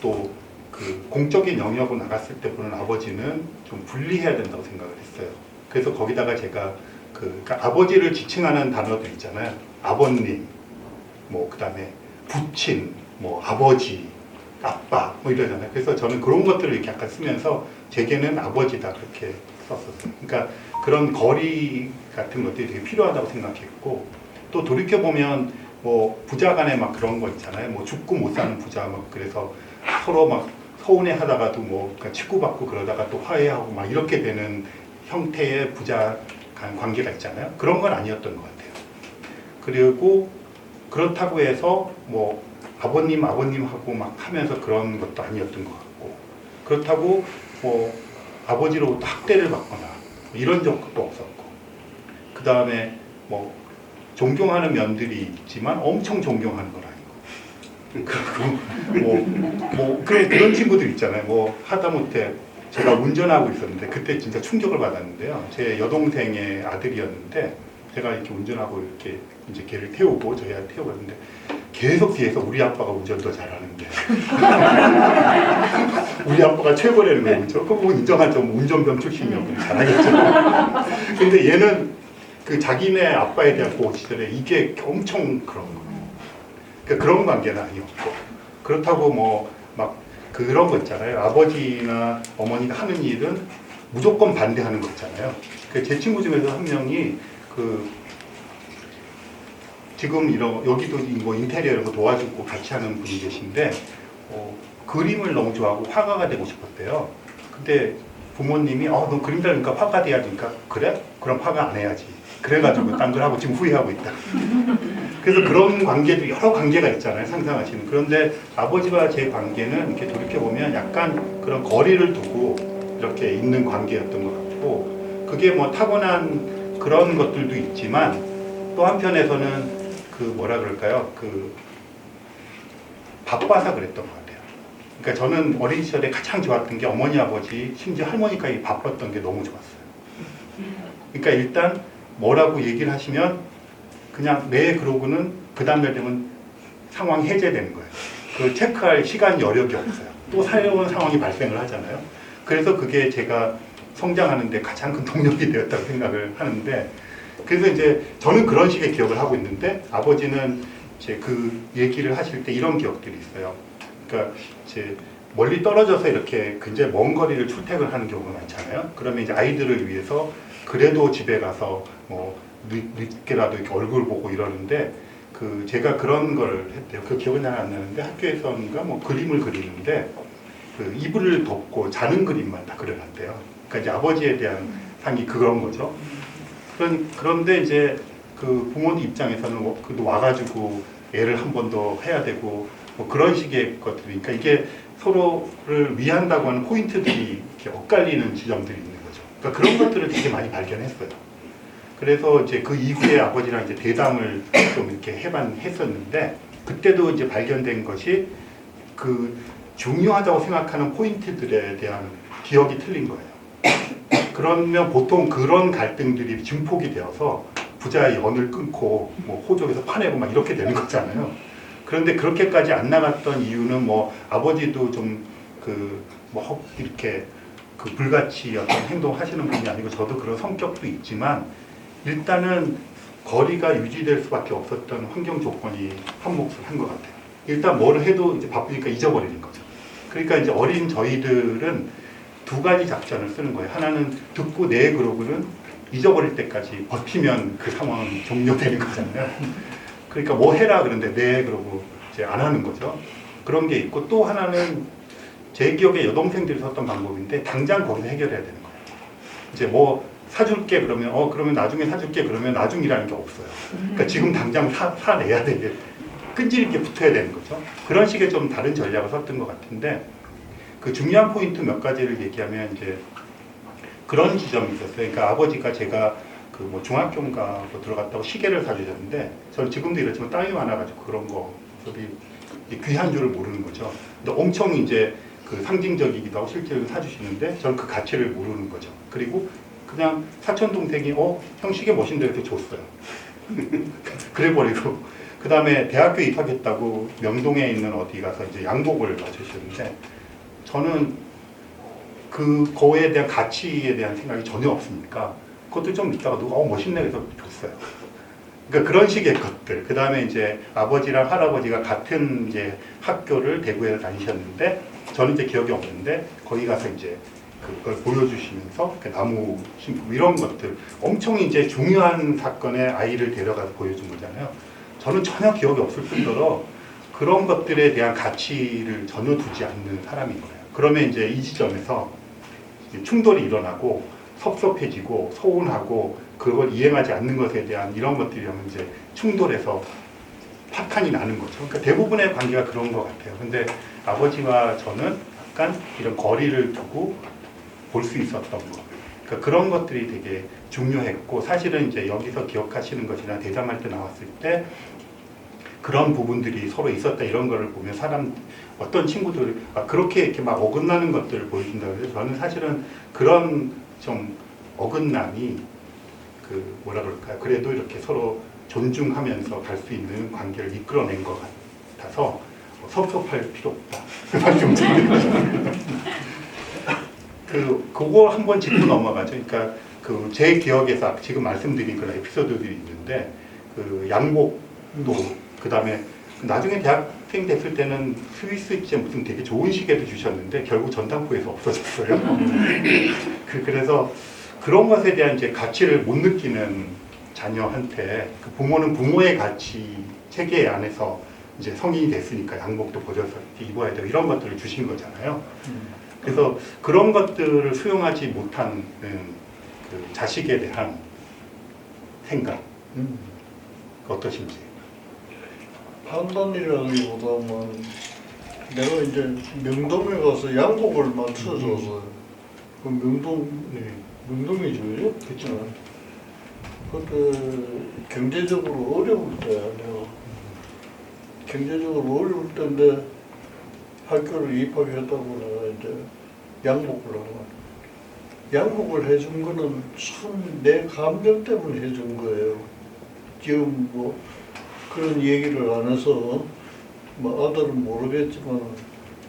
또 그 공적인 영역으로 나갔을 때 보는 아버지는 좀 분리해야 된다고 생각을 했어요. 그래서 거기다가 제가 그러니까 아버지를 지칭하는 단어들 있잖아요. 아버님, 뭐 그다음에 부친, 뭐 아버지, 아빠 뭐 이러잖아요. 그래서 저는 그런 것들을 이렇게 약간 쓰면서 제게는 아버지다 그렇게 썼었어요. 그러니까 그런 거리 같은 것들이 되게 필요하다고 생각했고, 또 돌이켜 보면 뭐 부자간에 막 그런 거 있잖아요. 뭐 죽고 못 사는 부자 막 그래서 서로 막 서운해하다가도 뭐 그러니까 치고받고 그러다가 또 화해하고 막 이렇게 되는 형태의 부자 간 관계가 있잖아요. 그런 건 아니었던 것 같아요. 그리고 그렇다고 해서 뭐 아버님하고 막 하면서 그런 것도 아니었던 것 같고, 그렇다고 뭐 아버지로부터 학대를 받거나 이런 적도 없었고, 그 다음에 뭐 존경하는 면들이 있지만 엄청 존경하는 건 아니고, 그리고 그런 친구들 있잖아요. 뭐 하다못해 제가 운전하고 있었는데 그때 진짜 충격을 받았는데요. 제 여동생의 아들이었는데 제가 이렇게 운전하고 이렇게 이제 걔를 태우고 저희 아들 태우고 있는데 계속 뒤에서 우리 아빠가 운전 더 잘하는데 우리 아빠가 최고라는 거예요. 그죠? 그거 인정하죠. 뭐 운전병 출신이면 잘하겠죠. 근데 얘는 그 자기네 아빠에 대한 그 시절에 이게 엄청 그런 거예요. 그러니까 그런 관계는 아니었고, 그렇다고 뭐 막 그런 거 있잖아요. 아버지나 어머니가 하는 일은 무조건 반대하는 거 있잖아요. 제 친구 중에서 한 명이 그 지금 여기도 뭐 인테리어 이런 거 도와주고 같이 하는 분이 계신데 그림을 너무 좋아하고 화가가 되고 싶었대요. 근데 부모님이 너 그림 잘하니까 화가 돼야지. 그러니까 그래? 그럼 화가 안 해야지. 그래가지고 딴 걸 하고 지금 후회하고 있다. 그래서 그런 관계도 여러 관계가 있잖아요. 상상하시는. 그런데 아버지와 제 관계는 이렇게 돌이켜보면 약간 그런 거리를 두고 이렇게 있는 관계였던 것 같고, 그게 뭐 타고난 그런 것들도 있지만 또 한편에서는 그 뭐라 그럴까요? 그 바빠서 그랬던 것 같아요. 그러니까 저는 어린 시절에 가장 좋았던 게 어머니, 아버지, 심지어 할머니까지 바빴던 게 너무 좋았어요. 그러니까 일단 뭐라고 얘기를 하시면 그냥 네 그러고는 그 다음날 되면 상황이 해제되는 거예요. 그 체크할 시간 여력이 없어요. 또 새로운 상황이 발생을 하잖아요. 그래서 그게 제가 성장하는데 가장 큰 동력이 되었다고 생각을 하는데, 그래서 이제 저는 그런 식의 기억을 하고 있는데 아버지는 이제 그 얘기를 하실 때 이런 기억들이 있어요. 그러니까 이제 멀리 떨어져서 이렇게 굉장히 먼 거리를 출퇴근하는 경우가 많잖아요. 그러면 이제 아이들을 위해서 그래도 집에 가서 뭐 늦게라도 이렇게 얼굴 보고 이러는데, 그 제가 그런 걸 했대요. 그 기억은 잘 안 나는데 학교에서인가 뭐 그림을 그리는데 그 이불을 덮고 자는 그림만 다 그려놨대요. 그러니까 이제 아버지에 대한 상이 그런 거죠. 그런데 이제 그 부모님 입장에서는 그래도 와가지고 애를 한 번 더 해야 되고 뭐 그런 식의 것들이니까 이게 서로를 위한다고 하는 포인트들이 이렇게 엇갈리는 지점들이 있는 거죠. 그러니까 그런 것들을 되게 많이 발견했어요. 그래서 이제 그 이후에 아버지랑 이제 대담을 좀 이렇게 했었는데, 그때도 이제 발견된 것이 그 중요하다고 생각하는 포인트들에 대한 기억이 틀린 거예요. 그러면 보통 그런 갈등들이 증폭이 되어서 부자의 연을 끊고 뭐 호적에서 파내고 막 이렇게 되는 거잖아요. 그런데 그렇게까지 안 나갔던 이유는 뭐 아버지도 좀 뭐 이렇게 그 불같이 어떤 행동하시는 분이 아니고 저도 그런 성격도 있지만 일단은 거리가 유지될 수밖에 없었던 환경 조건이 한 몫을 한 것 같아요. 일단 뭘 해도 이제 바쁘니까 잊어버리는 거죠. 그러니까 이제 어린 저희들은 두 가지 작전을 쓰는 거예요. 하나는 듣고 네 그러고는 잊어버릴 때까지 버티면 그 상황은 종료되는 거잖아요. 그러니까 뭐 해라 그런데 네 그러고 이제 안 하는 거죠. 그런 게 있고, 또 하나는 제 기억에 여동생들이 썼던 방법인데 당장 거기서 해결해야 되는 거예요. 이제 뭐 사줄게 그러면 그러면 나중에 사줄게 그러면 나중이라는 게 없어요. 그러니까 지금 당장 사내야 되게 끈질 있게 붙어야 되는 거죠. 그런 식의 좀 다른 전략을 썼던 것 같은데, 그 중요한 포인트 몇 가지를 얘기하면 이제 그런 지점이 있었어요. 그러니까 아버지가 제가 그 뭐 중학교인가 뭐 들어갔다고 시계를 사주셨는데, 저는 지금도 이렇지만 땅이 많아가지고 그런 거 저기 귀한 줄을 모르는 거죠. 근데 엄청 이제 그 상징적이기도 하고 실제로 사주시는데 저는 그 가치를 모르는 거죠. 그리고 그냥 사촌 동생이 형 시계 멋있는데 이렇게 줬어요. 그래버리고 그 다음에 대학교 입학했다고 명동에 있는 어디 가서 이제 양복을 맞추시는데 저는 그거에 대한 가치에 대한 생각이 전혀 없으니까 그것도 좀 있다가 누가 멋있네 그래서 줬어요. 그러니까 그런 식의 것들. 그 다음에 이제 아버지랑 할아버지가 같은 이제 학교를 대구에서 다니셨는데 저는 이제 기억이 없는데 거기 가서 이제 그걸 보여주시면서 나무 심고 이런 것들 엄청 이제 중요한 사건에 아이를 데려가서 보여준 거잖아요. 저는 전혀 기억이 없을 뿐더러 그런 것들에 대한 가치를 전혀 두지 않는 사람인 거예요. 그러면 이제 이 지점에서 충돌이 일어나고 섭섭해지고 서운하고 그걸 이행하지 않는 것에 대한 이런 것들이 이제 충돌해서 파탄이 나는 거죠. 그러니까 대부분의 관계가 그런 것 같아요. 근데 아버지와 저는 약간 이런 거리를 두고 볼 수 있었던 거. 그러니까 그런 것들이 되게 중요했고 사실은 이제 여기서 기억하시는 것이나 대담할 때 나왔을 때 그런 부분들이 서로 있었다 이런 거를 보면 사람 어떤 친구들이 그렇게 이렇게 막 어긋나는 것들을 보여준다 그래서 저는 사실은 그런 좀 어긋남이 그 뭐라 그럴까요? 그래도 이렇게 서로 존중하면서 갈 수 있는 관계를 이끌어낸 것 같아서 섭섭할 필요 없다. 그 말씀 드리고 싶습니다. 그거 한번 짚고 넘어가죠. 그러니까 그 제 기억에서 지금 말씀드린 그런 에피소드들이 있는데 그 양복도 그 다음에 나중에 대학생 됐을 때는 스위스제 무슨 되게 좋은 시계도 주셨는데 결국 전당포에서 없어졌어요. 그래서 그런 것에 대한 이제 가치를 못 느끼는 자녀한테 그 부모는 부모의 가치 체계 안에서 이제 성인이 됐으니까 양복도 버려서 입어야 되고 이런 것들을 주신 거잖아요. 그래서 그런 것들을 수용하지 못하는 그 자식에 대한 생각 어떠신지? 판단이라기보다는 내가 이제 명동에 가서 양복을 맞춰줘서 그 명동이죠, 그죠? 그때 경제적으로 어려울 때 내가 경제적으로 어려울 때인데 학교를 입학했다고 내가 이제 양복을 하고 양복을 해준 거는 참 내 감정 때문에 해준 거예요. 지금 뭐 그런 얘기를 안 해서 뭐 아들은 모르겠지만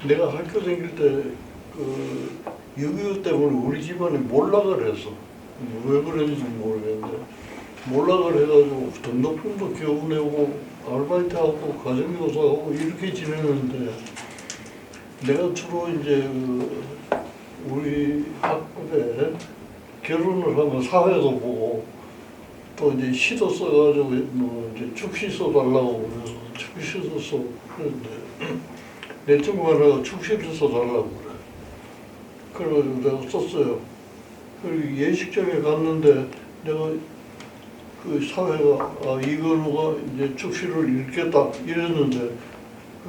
내가 학교 다닐 때 그 6.25 때문에 우리 집안에 몰락을 했어. 왜 그런지 모르겠는데 몰락을 해가지고 등록금도 겨우 내고 아르바이트하고 가정교사하고 이렇게 지내는데 내가 주로 이제 그 우리 학급에 결혼을 하면 사회도 보고 또 이제 시도 써가지고 뭐 이제 축시 써달라고 그래서 축시도 써 그런데 내 친구 하나가 축시를 써달라고 그래. 그래가지고 내가 썼어요. 그리고 예식장에 갔는데 내가 그 사회가 이건우가 이제 축시를 읽겠다 이랬는데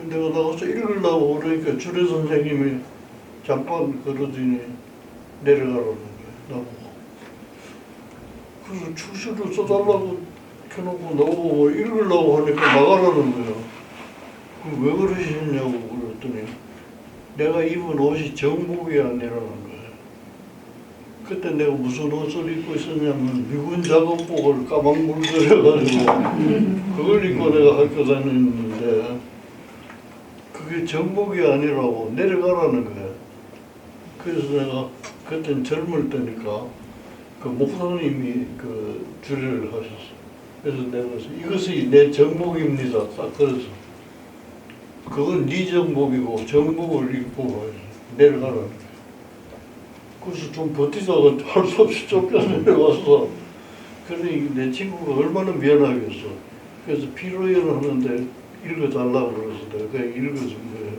내가 나가서 읽으려고 그러니까 주례 선생님이 잠깐 그러더니 내려가라는 거예요. 나보고. 그래서 축시를 써달라고 켜놓고 나보고 읽으려고 하니까 나가라는 거예요. 그럼 왜 그러시냐고 그랬더니 내가 입은 옷이 정복이 아니라는 거예요. 그때 내가 무슨 옷을 입고 있었냐면 미군 작업복을 까막물들여가지고 그걸 입고 내가 학교 다녔는데 그게 정복이 아니라고 내려가라는 거예요. 그래서 내가 그때는 젊을 때니까 그 목사님이 그 주례를 하셨어. 그래서 내가 이것이 내 정복입니다. 딱 그래서 그건 네 정복이고 정복을 입고 내려가라는 거예요. 그래서 좀 버티다가 할 수 없이 쫓겨 내려가서 그러니 내 친구가 얼마나 미안하겠어. 그래서 피로연 하는데 읽어달라고 그래서 내가 그냥 읽어준 거예요.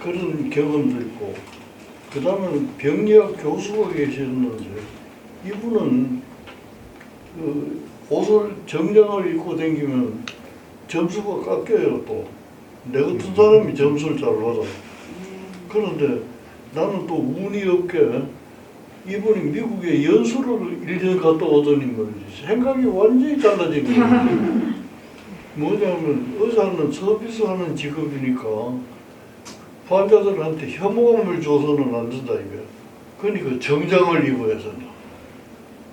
그런 경험도 있고 그 다음에 병리학 교수가 계셨는데 이분은 그 옷을 정장을 입고 다니면 점수가 깎여요. 또 내 같은 사람이 점수를 잘 받아. 그런데 나는 또 운이 없게 이분이 미국에 연수를 1년 갔다 오더니 말이지 생각이 완전히 달라진 거예요. 뭐냐면 의사는 서비스하는 직업이니까 환자들한테 혐오감을 줘서는 안 된다 이거야. 그러니까 정장을 입어야 된다.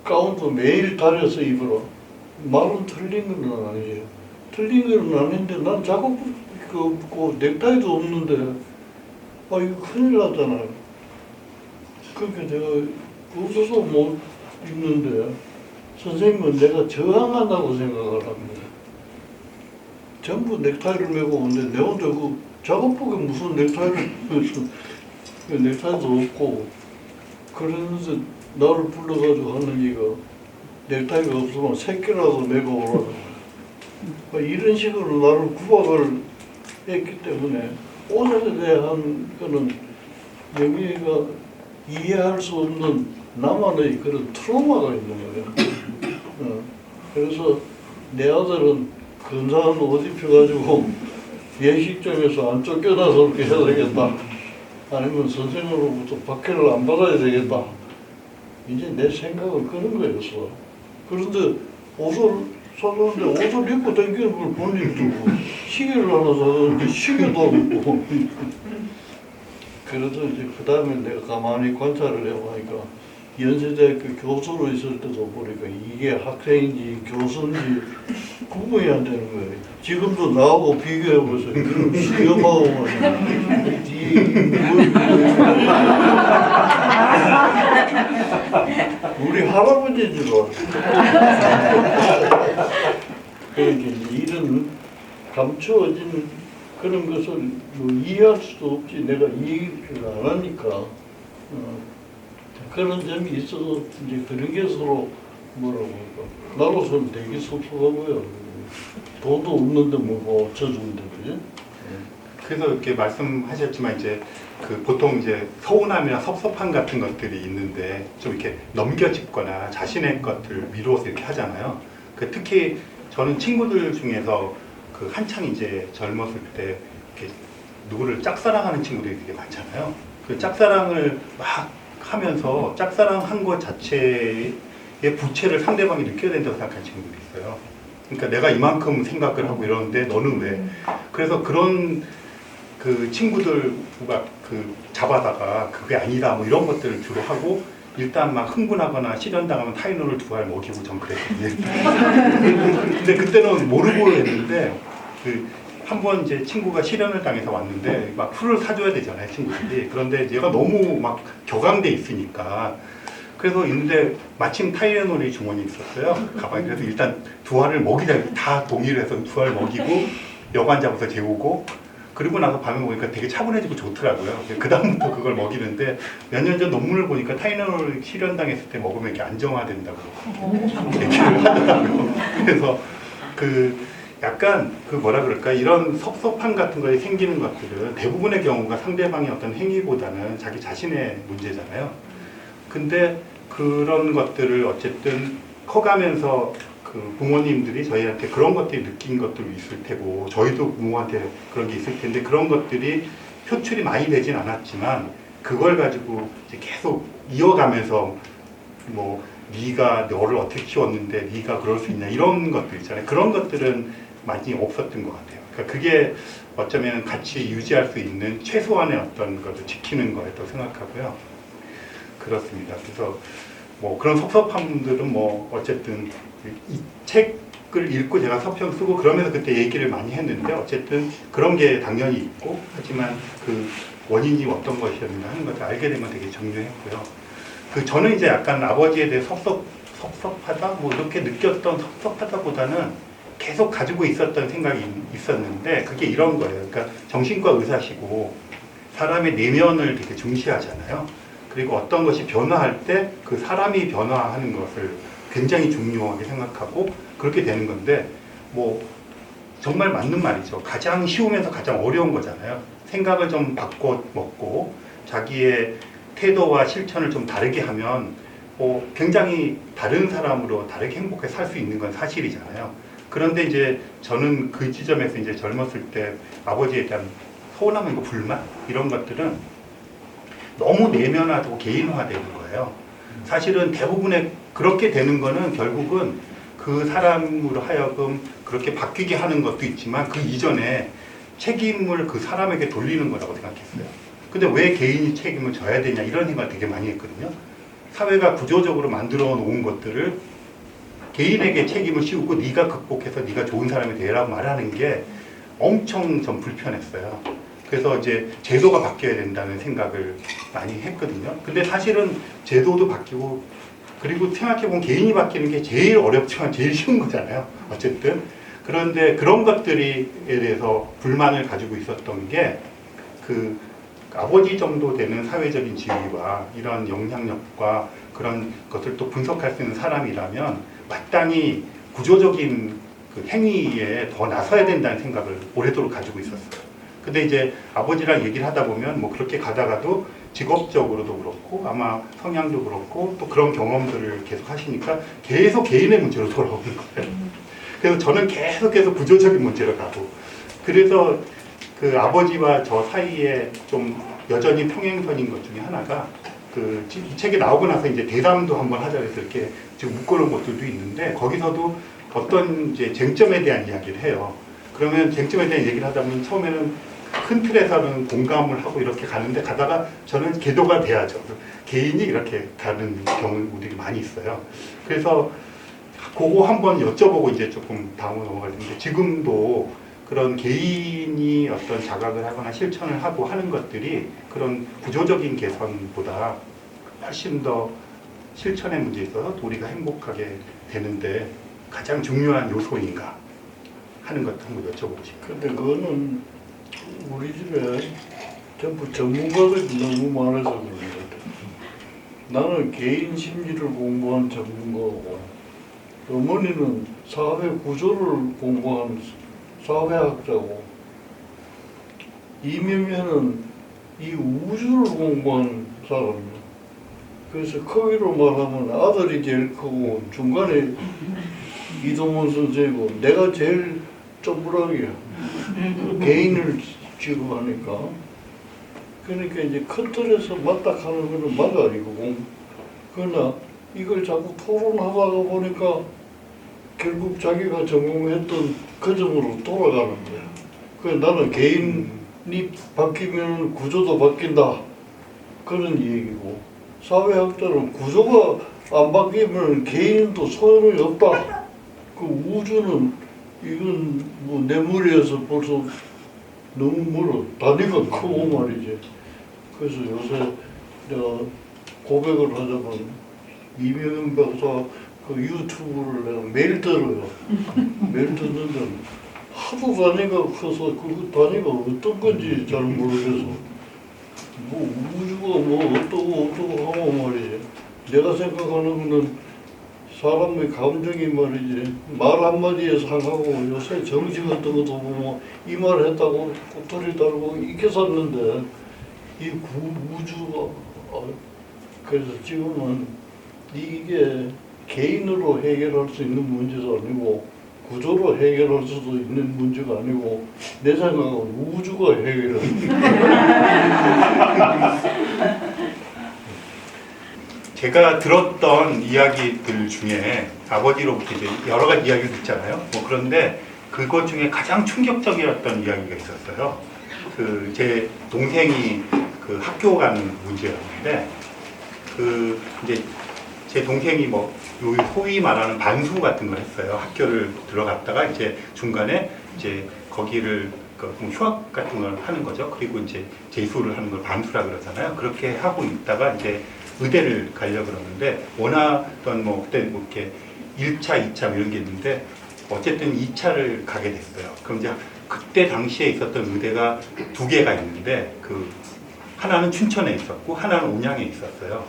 가운도 매일 다려서 입어라. 말은 틀린 건 아니에요. 틀린 건 아닌데 난 작업복도 없고 넥타이도 없는데 이거 큰일 났잖아요. 그러니까 내가 없어서 못 입는데 선생님은 내가 저항한다고 생각을 합니다. 전부 넥타이를 메고 오는데 내 혼자 그 작업복에 무슨 넥타이를 메서 넥타이도 없고 그러면서 나를 불러가지고 하는 이가 넥타이가 없으면 새끼라도 메고 오라고 이런 식으로 나를 구박을 했기 때문에 옷에 대한 거는 영희가 이해할 수 없는 나만의 그런 트라우마가 있는 거예요. 그래서 내 아들은 근사한 옷 입혀가지고 예식장에서 안 쫓겨나서 그렇게 해야 되겠다. 아니면 선생으로부터 박해를 안 받아야 되겠다. 이제 내 생각은 그런 거였어. 그런데 옷을 사는데 옷을 입고 다니는 걸 보니까 시계를 하나 사는데 시계도 없고. 그래서 이제 그 다음에 내가 가만히 관찰을 해보니까 연세대학교 교수로 있을 때도 보니까 이게 학생인지 교수인지 구분이 안 되는 거예요. 지금도 나하고 비교해보세요. 그럼 시험하고 우리 할아버지인 줄 알았어요. 그러니까 이런 감추어진 그런 것을 뭐 이해할 수도 없지. 내가 이해를 안 하니까. 그런 점이 있어서 이제 그런 게 서로 뭐라고 할까. 나로서는 되게 섭섭하고요. 돈도 없는데 뭐 어쩌주는데 그지? 그래서 이렇게 말씀하셨지만 이제 그 보통 이제 서운함이나 섭섭함 같은 것들이 있는데 좀 이렇게 넘겨짚거나 자신의 것들 미루어서 이렇게 하잖아요. 그 특히 저는 친구들 중에서 그 한창 이제 젊었을 때 이렇게 누구를 짝사랑하는 친구들이 되게 많잖아요. 그 짝사랑을 막 하면서 짝사랑한 것 자체의 부채를 상대방이 느껴야 된다고 생각하는 친구들이 있어요. 그러니까 내가 이만큼 생각을 하고 이러는데 너는 왜? 그래서 그런 그 친구들과 그 잡아다가 그게 아니다 뭐 이런 것들을 주로 하고 일단 막 흥분하거나 실현당하면 타이노를 2알 먹이고 전 그랬거든요. 근데 그때는 모르고 했는데 한 번 이제 친구가 실현을 당해서 왔는데 막 술을 사줘야 되잖아요 친구들이. 그런데 얘가 너무 막 격앙돼 있으니까 그래서 있는데 마침 타이레놀이 주머니에 있었어요 가방에. 그래서 일단 2알을 먹이자 다 동의를 해서 2알 먹이고 여관 잡아서 재우고 그리고 나서 밤에 보니까 되게 차분해지고 좋더라고요. 그 다음부터 그걸 먹이는데 몇 년 전 논문을 보니까 타이레놀 실현당했을 때 먹으면 이렇게 안정화된다고 얘기를 하더라고요. 그래서 그 약간 그 뭐라 그럴까 이런 섭섭함 같은 거에 생기는 것들은 대부분의 경우가 상대방의 어떤 행위보다는 자기 자신의 문제잖아요. 근데 그런 것들을 어쨌든 커가면서 그 부모님들이 저희한테 그런 것들이 느낀 것들이 있을 테고 저희도 부모한테 그런 게 있을 텐데 그런 것들이 표출이 많이 되진 않았지만 그걸 가지고 이제 계속 이어가면서 뭐 네가 너를 어떻게 키웠는데 네가 그럴 수 있냐 이런 것들 있잖아요. 그런 것들은 많이 없었던 것 같아요. 그러니까 그게 어쩌면 같이 유지할 수 있는 최소한의 어떤 것을 지키는 거였다고 생각하고요. 그렇습니다. 그래서 뭐 그런 섭섭함들은 뭐 어쨌든 이 책을 읽고 제가 서평 쓰고 그러면서 그때 얘기를 많이 했는데 어쨌든 그런 게 당연히 있고 하지만 그 원인이 어떤 것이었나 하는 것을 알게 되면 되게 정리했고요. 그 저는 이제 약간 아버지에 대해 섭섭하다 뭐 이렇게 느꼈던 섭섭하다보다는 계속 가지고 있었던 생각이 있었는데 그게 이런 거예요. 그러니까 정신과 의사시고 사람의 내면을 되게 중시하잖아요. 그리고 어떤 것이 변화할 때 그 사람이 변화하는 것을 굉장히 중요하게 생각하고 그렇게 되는 건데 뭐 정말 맞는 말이죠. 가장 쉬우면서 가장 어려운 거잖아요. 생각을 좀 바꿔 먹고 자기의 태도와 실천을 좀 다르게 하면 굉장히 다른 사람으로 다르게 행복하게 살 수 있는 건 사실이잖아요. 그런데 이제 저는 그 지점에서 이제 젊었을 때 아버지에 대한 서운함이고 불만 이런 것들은 너무 내면화되고 개인화되는 거예요. 사실은 대부분의 그렇게 되는 거는 결국은 그 사람으로 하여금 그렇게 바뀌게 하는 것도 있지만 그 이전에 책임을 그 사람에게 돌리는 거라고 생각했어요. 근데 왜 개인이 책임을 져야 되냐 이런 생각을 되게 많이 했거든요. 사회가 구조적으로 만들어 놓은 것들을 개인에게 책임을 씌우고 네가 극복해서 네가 좋은 사람이 되라고 말하는 게 엄청 좀 불편했어요. 그래서 이제 제도가 바뀌어야 된다는 생각을 많이 했거든요. 근데 사실은 제도도 바뀌고 그리고 생각해보면 개인이 바뀌는 게 제일 어렵지만 제일 쉬운 거잖아요. 어쨌든. 그런데 그런 것들에 대해서 불만을 가지고 있었던 게 그 아버지 정도 되는 사회적인 지위와 이런 영향력과 그런 것을 또 분석할 수 있는 사람이라면 마땅히 구조적인 그 행위에 더 나서야 된다는 생각을 오래도록 가지고 있었어요. 근데 이제 아버지랑 얘기를 하다 보면 뭐 그렇게 가다가도 직업적으로도 그렇고 아마 성향도 그렇고 또 그런 경험들을 계속 하시니까 계속 개인의 문제로 돌아오는 거예요. 그래서 저는 계속해서 구조적인 문제로 가고 그래서 그 아버지와 저 사이에 좀 여전히 평행선인 것 중에 하나가 그 이 책이 나오고 나서 이제 대담도 한번 하자고 해서 이렇게 지금 묶어놓은 것들도 있는데 거기서도 어떤 이제 쟁점에 대한 이야기를 해요. 그러면 쟁점에 대한 얘기를 하다 보면 처음에는 큰 틀에서는 공감을 하고 이렇게 가는데 가다가 저는 계도가 돼야죠. 개인이 이렇게 가는 경우들이 많이 있어요. 그래서 그거 한번 여쭤보고 이제 조금 다음으로 넘어갈 텐데 지금도 그런 개인이 어떤 자각을 하거나 실천을 하고 하는 것들이 그런 구조적인 개선보다 훨씬 더 실천의 문제에 있어서 우리가 행복하게 되는데 가장 중요한 요소인가 하는 것도 한번 여쭤보고 싶어요. 근데 그거는 우리 집에 전부 전문가들이 너무 많아서 그런 것 같아요. 나는 개인 심리를 공부한 전문가고 어머니는 사회 구조를 공부한 사회학자고 이명현은 이 우주를 공부한 사람이야. 그래서 크기로 말하면 아들이 제일 크고 중간에 이동훈 선생이고 내가 제일 쪼부랑이야. 개인을 취급하니까. 그러니까 이제 큰 틀에서 맞닥하는 거는 맞아 이거. 그러나 이걸 자꾸 토론하다가 보니까 결국 자기가 전공했던 그 점으로 돌아가는 거야. 그래서 나는 개인이 바뀌면 구조도 바뀐다. 그런 얘기고 사회학자는 구조가 안 바뀌면 개인도 소용이 없다. 그 우주는 이건 뭐 내 머리에서 벌써 너무 멀어. 단위가 크고 말이지. 그래서 요새 내가 고백을 하자면 이명현 박사 그 유튜브를 내가 매일 들어요. 매일 듣는데 하도 단위가 커서 그 단위가 어떤 건지 잘 모르겠어. 뭐 우주가 뭐 어떠고 하면 말이지. 내가 생각하는 거는 사람의 감정이 말이지 말 한마디에 상하고 요새 정치 같은 것도 보면 이 말 했다고 꼬투리 달고 이렇게 샀는데 이 우주가 그래서 지금은 이게 개인으로 해결할 수 있는 문제도 아니고 구조로 해결할 수도 있는 문제가 아니고 내 생각은 우주가 해결해. 제가 들었던 이야기들 중에 아버지로부터 이제 여러 가지 이야기를 듣잖아요. 뭐 그런데 그것 중에 가장 충격적이었던 이야기가 있었어요. 그 제 동생이 그 학교 가는 문제였는데 그 이제 제 동생이 뭐 소위 말하는 반수 같은 걸 했어요. 학교를 들어갔다가 이제 중간에 이제 거기를 그 휴학 같은 걸 하는 거죠. 그리고 이제 재수를 하는 걸 반수라 그러잖아요. 그렇게 하고 있다가 이제 의대를 가려고 그러는데 원하던 뭐 그때 뭐 이렇게 1차, 2차 이런 게 있는데 어쨌든 2차를 가게 됐어요. 그럼 이제 그때 당시에 있었던 의대가 두 개가 있는데 그 하나는 춘천에 있었고 하나는 온양에 있었어요.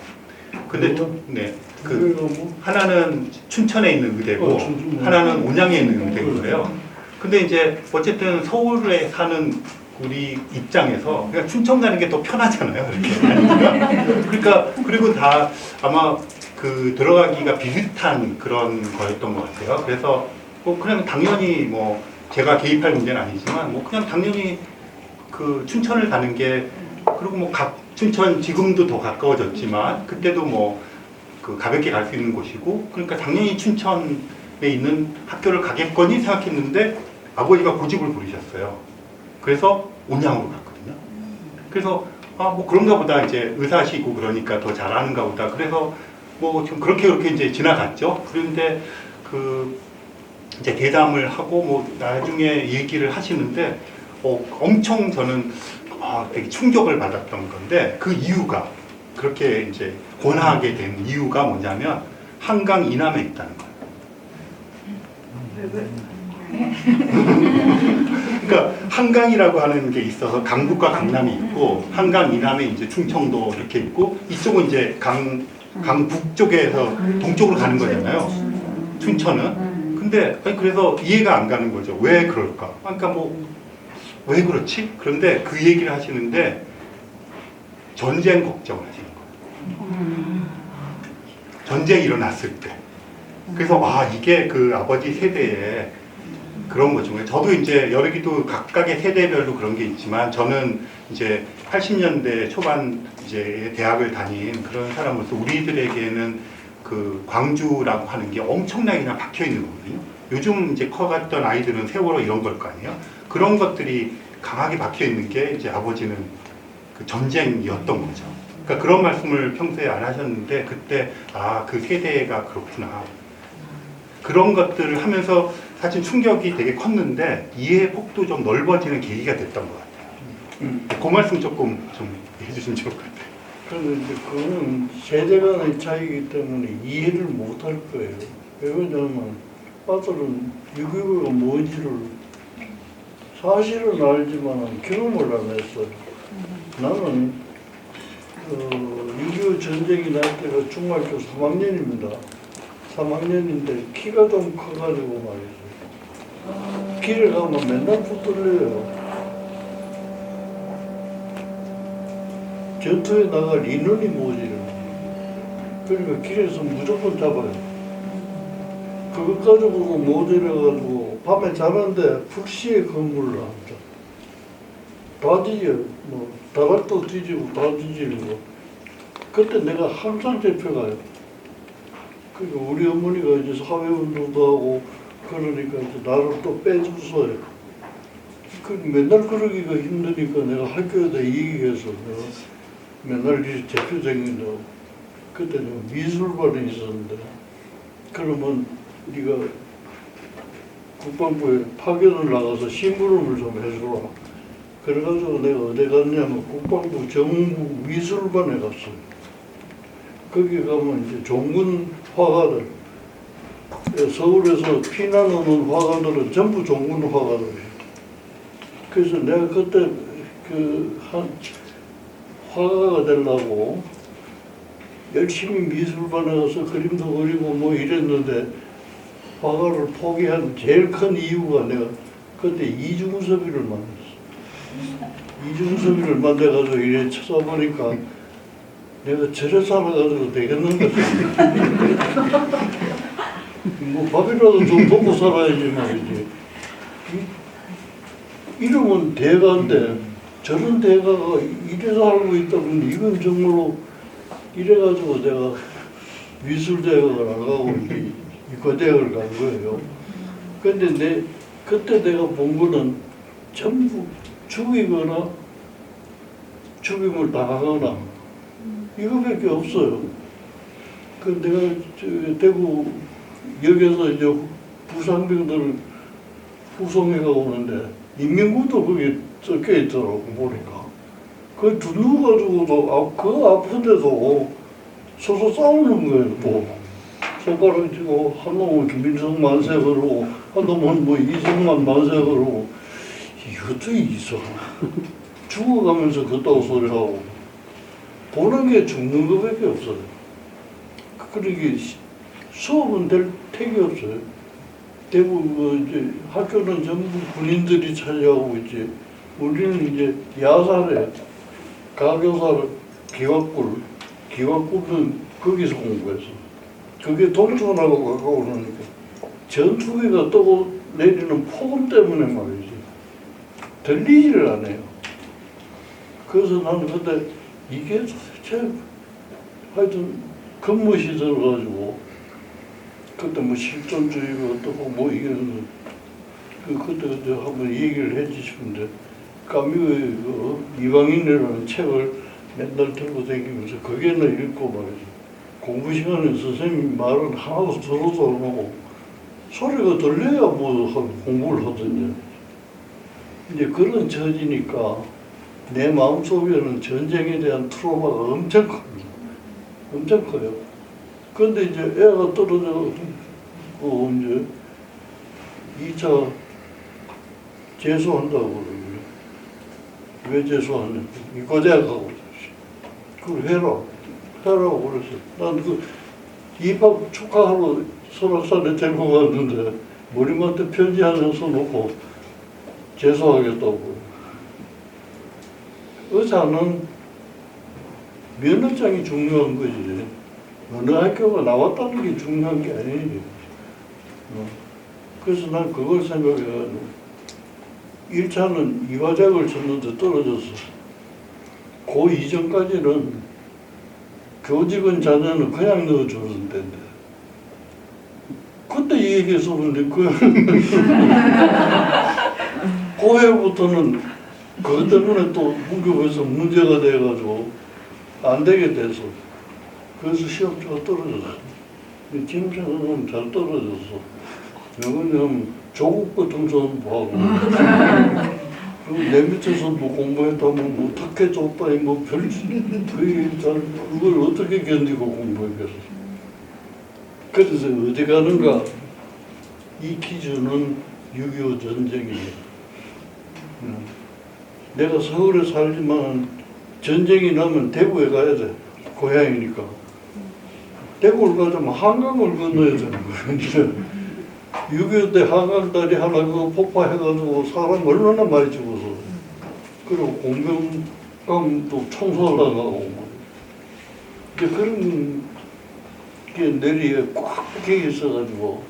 근데 네, 그 하나는 춘천에 있는 의대고 하나는 온양에 있는 의대인 거예요. 근데 이제 어쨌든 서울에 사는 우리 입장에서 그냥 춘천 가는 게 더 편하잖아요. 이렇게. 그러니까 그리고 다 아마 그 들어가기가 비슷한 그런 거였던 것 같아요. 그래서 뭐 그냥 당연히 뭐 제가 개입할 문제는 아니지만 뭐 그냥 당연히 그 춘천을 가는 게 그리고 뭐 춘천 지금도 더 가까워졌지만 그때도 뭐 그 가볍게 갈 수 있는 곳이고 그러니까 당연히 춘천에 있는 학교를 가겠거니 생각했는데 아버지가 고집을 부리셨어요. 그래서 온양으로 갔거든요. 그래서 아 뭐 그런가 보다 이제 의사시고 그러니까 더 잘하는가 보다. 그래서 뭐 좀 그렇게 이제 지나갔죠. 그런데 그 이제 대담을 하고 뭐 나중에 얘기를 하시는데 엄청 저는 되게 충격을 받았던 건데 그 이유가 그렇게 이제 권하게 된 이유가 뭐냐면 한강 이남에 있다는 거예요. 그러니까 한강이라고 하는 게 있어서 강북과 강남이 있고 한강 이남에 이제 충청도 이렇게 있고 이쪽은 이제 강북 쪽에서 동쪽으로 가는 거잖아요. 춘천은. 근데 아니, 그래서 이해가 안 가는 거죠. 왜 그럴까? 그러니까 뭐 왜 그렇지? 그런데 그 얘기를 하시는데 전쟁 걱정을 하시는 거예요. 전쟁이 일어났을 때. 그래서 와 이게 그 아버지 세대에 그런 거죠. 저도 이제 여기도 각각의 세대별로 그런 게 있지만 저는 이제 80년대 초반 이제 대학을 다닌 그런 사람으로서 우리들에게는 그 광주라고 하는 게 엄청나게 그냥 박혀 있는 거거든요. 요즘 이제 커갔던 아이들은 세월호 이런 걸 거 아니에요. 그런 것들이 강하게 박혀 있는 게 이제 아버지는 그 전쟁이었던 거죠. 그러니까 그런 말씀을 평소에 안 하셨는데 그때 아 그 세대가 그렇구나. 그런 것들을 하면서 사실 충격이 되게 컸는데 이해 폭도 좀 넓어지는 계기가 됐던 것 같아요. 그 말씀 조금 좀 해주시면 좋을 것 같아요. 그런데 이제 그거는 세대 간의 차이이기 때문에 이해를 못 할 거예요. 왜냐하면 아들은 6.25가 뭔지를 사실은 알지만 경험을 안 했어요. 나는 6.25 전쟁이 날 때가 중학교 3학년입니다. 3학년인데 키가 좀 커가지고 말이죠. 길을 가면 맨날 붙들려요. 전투에 나갈 인원이 모자라요. 그러니까 길에서 무조건 잡아요. 그것 가지고도 모자라가지고 밤에 자는데 불시에 건물을 합니다. 다 뒤져요. 뭐 다발도 뒤지고 다 뒤지고. 그때 내가 항상 잡혀가요. 그러니까 우리 어머니가 이제 사회운동도 하고 그러니까 이제 나를 또 빼줬어요. 그 맨날 그러기가 힘드니까 내가 학교에다 얘기해서 내가 맨날 이렇게 잡혀 다닌다고. 그때 내가 미술반에 있었는데 그러면 네가 국방부에 파견을 나가서 심부름을 좀 해주라. 그래가지고 내가 어디 갔냐면 국방부 정부 미술반에 갔어요. 거기 가면 이제 종군 화가들, 서울에서 피난 오는 화가들은 전부 종군 화가들이에요. 그래서 내가 그때 그 한 화가가 되려고 열심히 미술반에 가서 그림도 그리고 뭐 이랬는데 화가를 포기한 제일 큰 이유가 내가 그때 이중섭이를 만났어. 이중섭이를 만나가지고 이래 찾아보니까 내가 저래 살아가지고 되겠는가. 뭐 밥이라도 좀 먹고 살아야지 말이지. 이름은 대가인데 저런 대가가 이래 살고 있다면 이건 정말로 이래가지고 내가 미술대학을 안 가고 이과대학을 간 거예요. 근데 그때 내가 본 거는 전부 죽이거나 죽임을 당하거나 이거밖에 없어요. 그 내가 대구 역에서 이제 부상병들을 후송해가 오는데 인민군도 거기 적혀 있더라고 보니까. 그 누워가지고도 그 아픈데도 서로 싸우는 거예요. 뭐 손가락 쥐고 한 놈은 김일성 만세 그러고 한 놈은 뭐 이승만 만세 그러고 이것도 있어. 죽어가면서 그따구 소리하고 보는 게 죽는 것밖에 없어요. 그러게 수업은 될 택이 없어요. 대부분 뭐 이제 학교는 전부 군인들이 차지하고 있지. 우리는 이제 야사래, 가교사를 기와꿀은 거기서 공부했어. 그게 동촌하고 가까우니까 전투기가 떠고 내리는 폭음 때문에 말이지. 들리지를 않아요. 그래서 나는 그때 이게 도대체 하여튼 근무시 들어가지고 그때 뭐 실존주의가 어떻고 뭐 이게 그때 한번 얘기를 해주시는데 까뮤의 그 이방인이라는 책을 맨날 들고 다니면서 거기에는 읽고 말이지. 공부 시간에 선생님 말은 하나도 들어도 안 하고 소리가 들려야 뭐 공부를 하던데. 이제 그런 처지니까 내 마음속에는 전쟁에 대한 트라우마가 엄청 큽니다. 엄청 커요. 근데 이제 애가 떨어져 이제 2차 재수한다고 그러고요. 왜 재수하냐? 이과대학 가고 그걸 해라고 그랬어. 난 그 입학 축하하러 설악산에 데리고 갔는데 머리맡에 편지 하나 써놓고 재수하겠다고. 의사는 면허장이 중요한 거지. 어느 학교가 나왔다는 게 중요한 게 아니지. 그래서 난 그걸 생각해가지고 1차는 이과대학을 쳤는데 떨어졌어. 그 이전까지는 교직원 자녀는 그냥 넣어주는 데인데 그때 이 얘기해서 그런데 그 해부터는 그것 때문에 또 문교부에서 문제가 돼가지고 안 되게 돼서 그래서 시험지가 떨어졌어. 김정은은 잘 떨어졌어. 왜냐면 조국 같은 사람도 하고 그리고 내 밑에서 뭐 공부했다면 뭐 탁해 줬다니 뭐 별 그걸 어떻게 견디고 공부했겠어. 그래서 어디 가는가 이 기준은 6.25 전쟁이에요. 내가 서울에 살지만 전쟁이 나면 대구에 가야 돼. 고향이니까. 대구를 가자면 한강을 건너야 되는 거야. 6.25 때 한강다리 하나 그거 폭파해가지고 사람 얼마나 많이 죽어서. 그리고 공병감도 청소하다가고. 이제 그런 게 내리에 꽉 박혀 있어가지고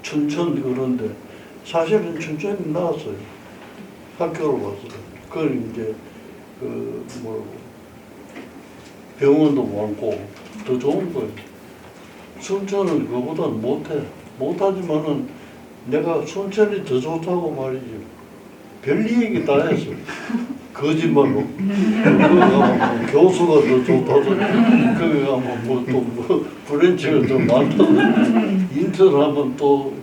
춘천 그런데 사실은 춘천이 나왔어요. 학교로 가서. 그건 이제 병원도 많고 더 좋은 거예요. 춘천은 그거보다는 못해. 못하지만은 내가 춘천이 더 좋다고 말이지. 별리 얘기 다 했어. 거짓말로. 뭐 교수가 더 좋다고. 그게 뭐 브랜치가 더 많다고. 인턴하면 또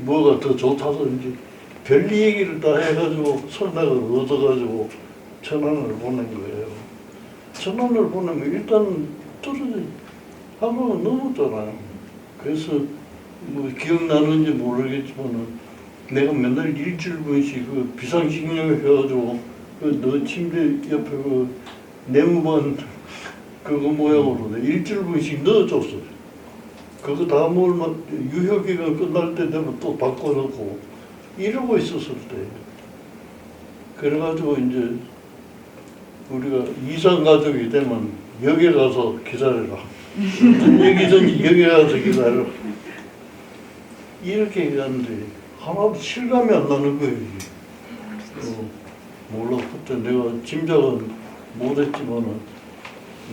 뭐가 더 좋다든지. 별리 얘기를 다 해가지고 설명을 얻어가지고 천안을 보낸 거예요. 천안을 보내면 일단 떨어져. 한국은 넘었잖아요. 그래서 뭐 기억나는지 모르겠지만은 내가 맨날 일주일분씩 그 비상식량을 해가지고 그 너 침대 옆에 그 네모반 그거 모양으로 일주일분씩 넣어줬어. 그거 다 먹으면 유효기간 끝날 때 되면 또 바꿔놓고 이러고 있었을 때. 그래가지고 이제 우리가 이상 가족이 되면 여기 가서 기다려라. 무슨 얘기든지 여기 가서 기다려. 이렇게 얘기하는데 하나도 실감이 안 나는 거예요. 몰라 그때 내가 짐작은 못했지만은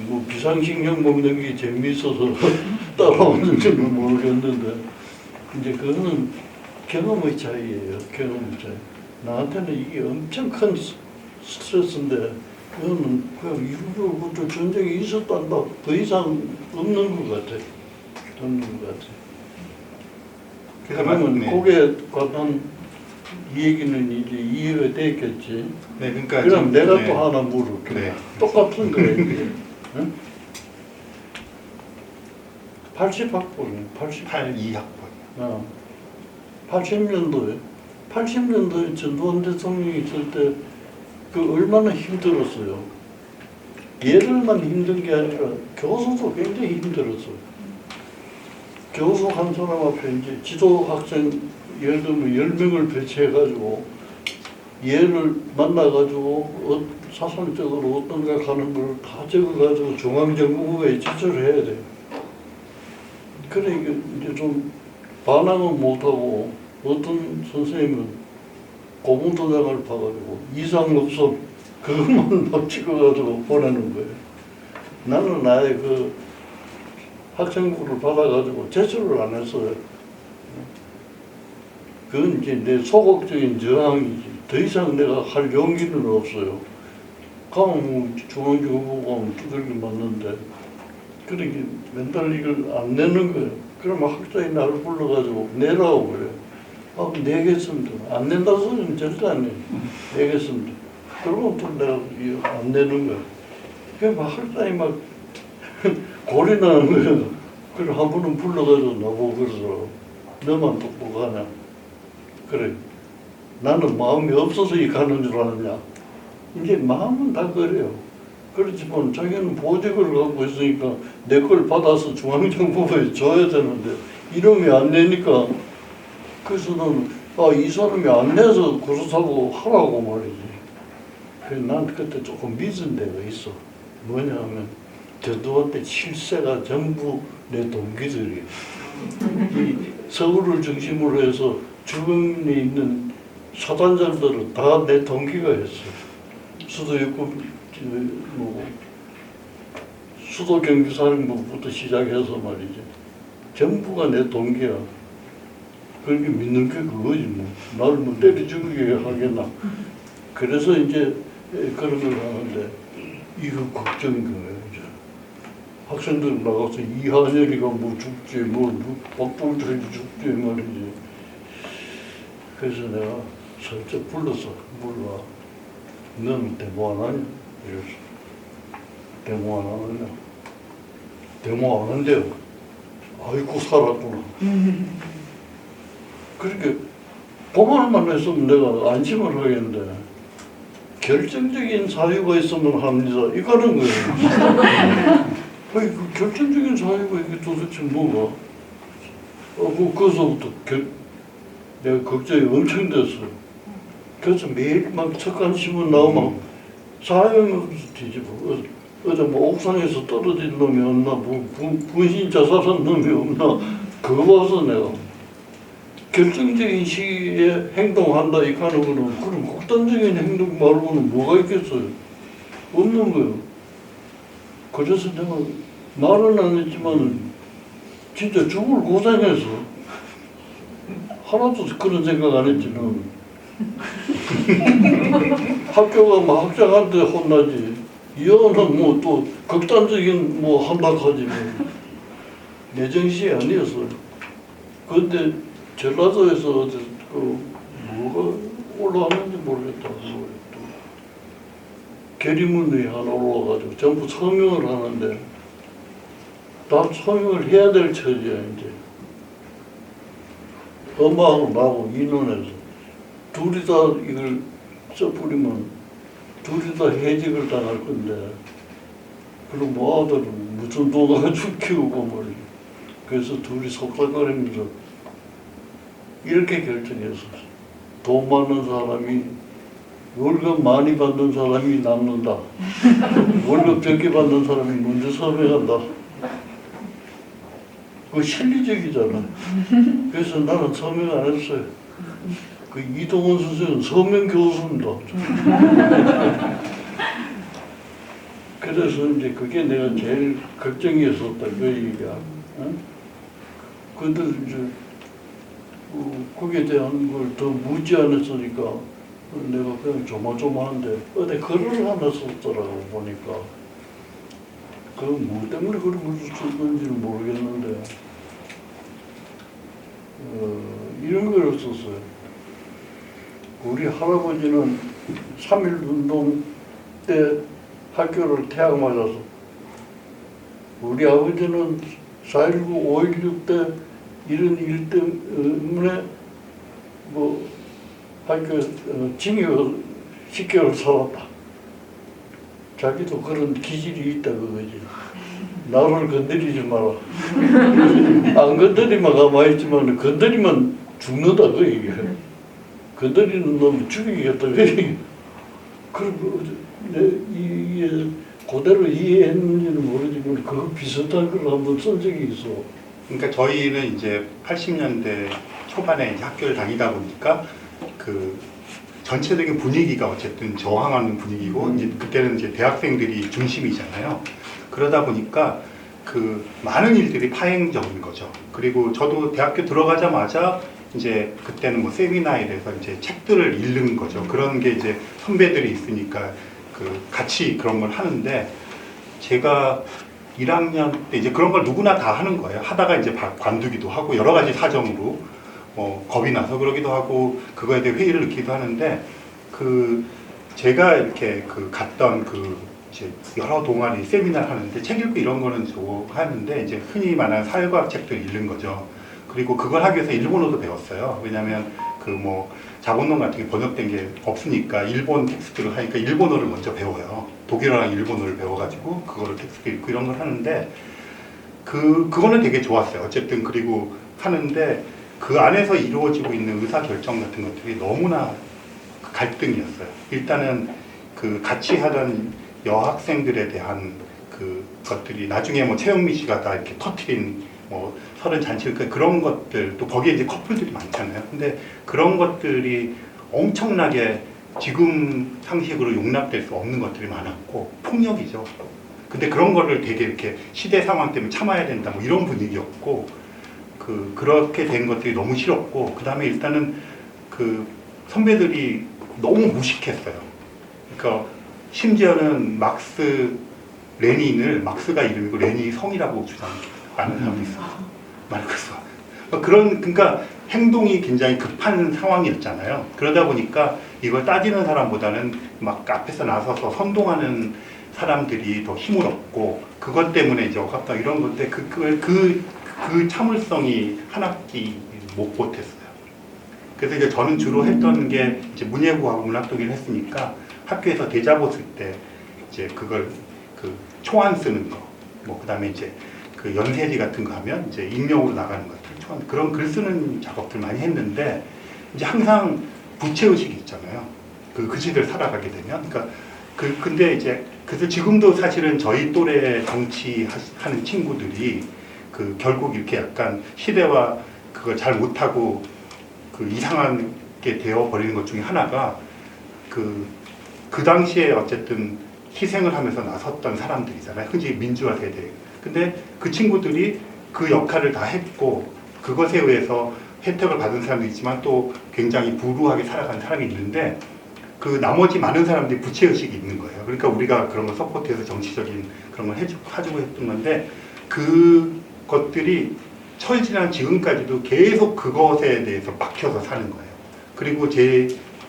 뭐 비상식량 먹는 게 재미있어서 따라오는지는 모르겠는데 이제 그거는 경험의 차이예요. 경험의 차이. 나한테는 이게 엄청 큰 스트레스인데 그거는 그냥 이후로부터 전쟁이 있었단다. 더 이상 없는 것 같아. 없는 것 같아. 그러면 거기에 관한 이 얘기는 이제 이해가 됐겠지. 네, 그러니까 그럼 내가 네. 또 하나 물을게. 네. 똑같은 거야 이게. 응? 80학번이에요. 82학번. 80년도에 전두환 대통령이 있을 때 그 얼마나 힘들었어요. 얘들만 힘든 게 아니라 교수도 굉장히 힘들었어요. 교수 한 사람 앞에 이제 지도 학생 예를 들면 10명을 배치해가지고 얘를 만나가지고 사상적으로 어떤가 가는 걸 다 적어가지고 중앙정부에 제출을 해야 돼요. 그러니까 이제 좀 반항은 못하고 어떤 선생님은 고문도장을 봐가지고 이상 없어 그것만 막 찍어가지고 보내는 거예요. 나는 아예 그 학생부를 받아가지고 제출을 안 했어요. 그건 이제 내 소극적인 저항이지. 더 이상 내가 할 용기는 없어요. 가면 중앙정부 가면 두들겨 맞는데 그러니까 맨날 이걸 안 내는 거예요. 그러면 학자이 나를 불러가지고 내라고 그래요. 내겠습니다. 안 낸다는 소리는 절대 안 해요. 내겠습니다. 그러면 또 내가 안 내는 거야. 그래서 학자이 막 골이 나는 거예요. 그래 한 번은 불러가지고 나보고 그래서 너만 똑똑하냐? 그래 나는 마음이 없어서 이 가는 줄 아느냐? 이제 마음은 다 그래요. 그렇지만 자기는 보직을 갖고 있으니까 내 걸 받아서 중앙정부에 줘야 되는데 이름이 안 내니까 그래서 는 이 사람이 안 내서 그렇다고 하라고 말이지. 그래서 난 그때 조금 믿은 데가 있어. 뭐냐면 전두환 때 7세가 전부 내 동기들이에요. 이 서울을 중심으로 해서 주변에 있는 사단장들은 다 내 동기가 있어. 수도 육군 수도 경비사령부부터 시작해서 말이지. 전부가 내 동기야. 그렇게 믿는 게 그거지 뭐. 나를 뭐 때려 죽이게 하겠나. 그래서 이제 그런 걸 하는데 이거 걱정인 거예요. 이제 학생들 나가서 이한열이가 뭐 죽지, 뭐 박불철이 죽지 말이지. 그래서 내가 슬쩍 불러서 물어봐. 너는 데모 안 하냐? 이랬어. 데모 안 하느냐? 데모 안 한대요. 아이고 살았구나. 그렇게 보말만 했으면 내가 안심을 하겠는데 결정적인 사유가 있으면 합니다. 이거는 거예요. 아니 그 결정적인 사유가 이게 도대체 뭐가? 그거서부터 내가 걱정이 엄청 됐어요. 그래서 매일 막 척간신문 나오면 사연을 뒤집어. 어제 뭐 옥상에서 떨어진 놈이 없나, 뭐 분신 자살한 놈이 없나, 그거 봐서 내가 결정적인 시기에 행동한다 이 하는 거는 그럼 극단적인 행동 말고는 뭐가 있겠어요? 없는 거예요. 그래서 내가 말은 안 했지만 진짜 죽을 고생해서 하나도 그런 생각 안 했지 는 학교가 뭐 학생한테 혼나지 이혼은 뭐 또 극단적인 뭐 한다하지 뭐 내 정신이 아니었어요. 근데 전라도에서 어디 뭐가 올라왔는지 모르겠다. 계리문이 하나 올라와가지고 전부 서명을 하는데 다 서명을 해야 될 처지야 이제. 엄마하고 나하고 인원해서 둘이 다 이걸 써버리면 둘이 다 해직을 당할 건데 그럼 뭐 아들은 무슨 돈 가지고 키우고 말이야. 그래서 둘이 속삭거리면서 이렇게 결정했었어. 돈 많은 사람이 월급 많이 받는 사람이 남는다. 월급 적게 받는 사람이 먼저 서명한다. 그거 실리적이잖아. 그래서 나는 서명 안 했어요. 그 이동원 선생은 서명 교수입니다. 그래서 이제 그게 내가 제일 걱정이었었다. 그 얘기가. 근데 이제 거기에 대한 걸 더 묻지 않았으니까 내가 그냥 조마조마한데 어디 글을 하나 썼더라고 보니까 그 뭐 때문에 그런 걸 썼는지는 모르겠는데 이런 걸 썼어요. 우리 할아버지는 3.1운동 때 학교를 태학 맞아서 우리 아버지는 4.19, 5.16 때 이런 일 때문에 뭐 학교 징역 10개월 살았다. 자기도 그런 기질이 있다 그거지. 나를 건드리지 마라. 안 건드리면 가만히 있지만 건드리면 죽는다 그 얘기야. 건드리는 놈 죽이겠다 그 얘기. 그리고 이게 그대로 이해했는지는 모르지만 그 비슷한 걸 한번 쓴 적이 있어. 그러니까 저희는 이제 80년대 초반에 이제 학교를 다니다 보니까 그 전체적인 분위기가 어쨌든 저항하는 분위기고 이제 그때는 이제 대학생들이 중심이잖아요. 그러다 보니까 그 많은 일들이 파행적인 거죠. 그리고 저도 대학교 들어가자마자 이제 그때는 뭐 세미나에 대해서 이제 책들을 읽는 거죠. 그런 게 이제 선배들이 있으니까 그 같이 그런 걸 하는데 제가 1학년 때 이제 그런 걸 누구나 다 하는 거예요. 하다가 이제 관두기도 하고 여러 가지 사정으로 겁이 나서 그러기도 하고 그거에 대해 회의를 넣기도 하는데 그 제가 이렇게 그 갔던 그 이제 여러 동아리 세미나를 하는데 책 읽고 이런 거는 좋아하는데 이제 흔히 말하는 사회과학 책들 읽는 거죠. 그리고 그걸 하기 위해서 일본어도 배웠어요. 왜냐하면 그 뭐 자본론 같은 게 번역된 게 없으니까 일본 텍스트를 하니까 일본어를 먼저 배워요. 독일어랑 일본어를 배워가지고 그거를 텍스트 읽고 이런 걸 하는데 그거는 되게 좋았어요. 어쨌든 그리고 하는데 그 안에서 이루어지고 있는 의사 결정 같은 것들이 너무나 갈등이었어요. 일단은 그 같이 하던 여학생들에 대한 그 것들이 나중에 뭐 최영미 씨가 다 이렇게 터트린 뭐 서른 잔치 그런 것들 또 거기에 이제 커플들이 많잖아요. 근데 그런 것들이 엄청나게 지금 상식으로 용납될 수 없는 것들이 많았고 폭력이죠. 근데 그런 거를 되게 이렇게 시대 상황 때문에 참아야 된다 뭐 이런 분위기였고 그렇게 된 것들이 너무 싫었고 그 다음에 일단은 그 선배들이 너무 무식했어요. 그러니까 심지어는 레닌을 막스가 이름이고 레닌이 성이라고 주장하는 사람도 있어요. 마르크스. 그러니까 행동이 굉장히 급한 상황이었잖아요. 그러다 보니까 이걸 따지는 사람보다는 막 앞에서 나서서 선동하는 사람들이 더 힘을 얻고 그것 때문에 이제 억압당 이런 건데 그 참을성이 한 학기 못 버텼어요. 그래서 이제 저는 주로 했던 게 이제 문예부하고 문학동일을 했으니까 학교에서 대자보 쓸 때 이제 그걸 그 초안 쓰는 거, 뭐 그다음에 이제 그 연세지 같은 거 하면 이제 익명으로 나가는 것들 초안 그런 글 쓰는 작업들 많이 했는데 이제 항상 부채 의식이 있잖아요. 그 시대를 살아가게 되면 그러니까 근데 이제 그래서 지금도 사실은 저희 또래 정치하는 친구들이 결국 이렇게 약간 시대와 그걸 잘 못하고 이상하게 되어버리는 것 중에 하나가 그 당시에 어쨌든 희생을 하면서 나섰던 사람들이잖아요. 흔히 민주화 세대. 근데 그 친구들이 그 역할을 다 했고 그것에 의해서 혜택을 받은 사람도 있지만 또 굉장히 불우하게 살아간 사람이 있는데 그 나머지 많은 사람들이 부채의식이 있는 거예요. 그러니까 우리가 그런 걸 서포트해서 정치적인 그런 걸 해주고 했던 건데 그것들이 철지난 지금까지도 계속 그것에 대해서 막혀서 사는 거예요. 그리고 제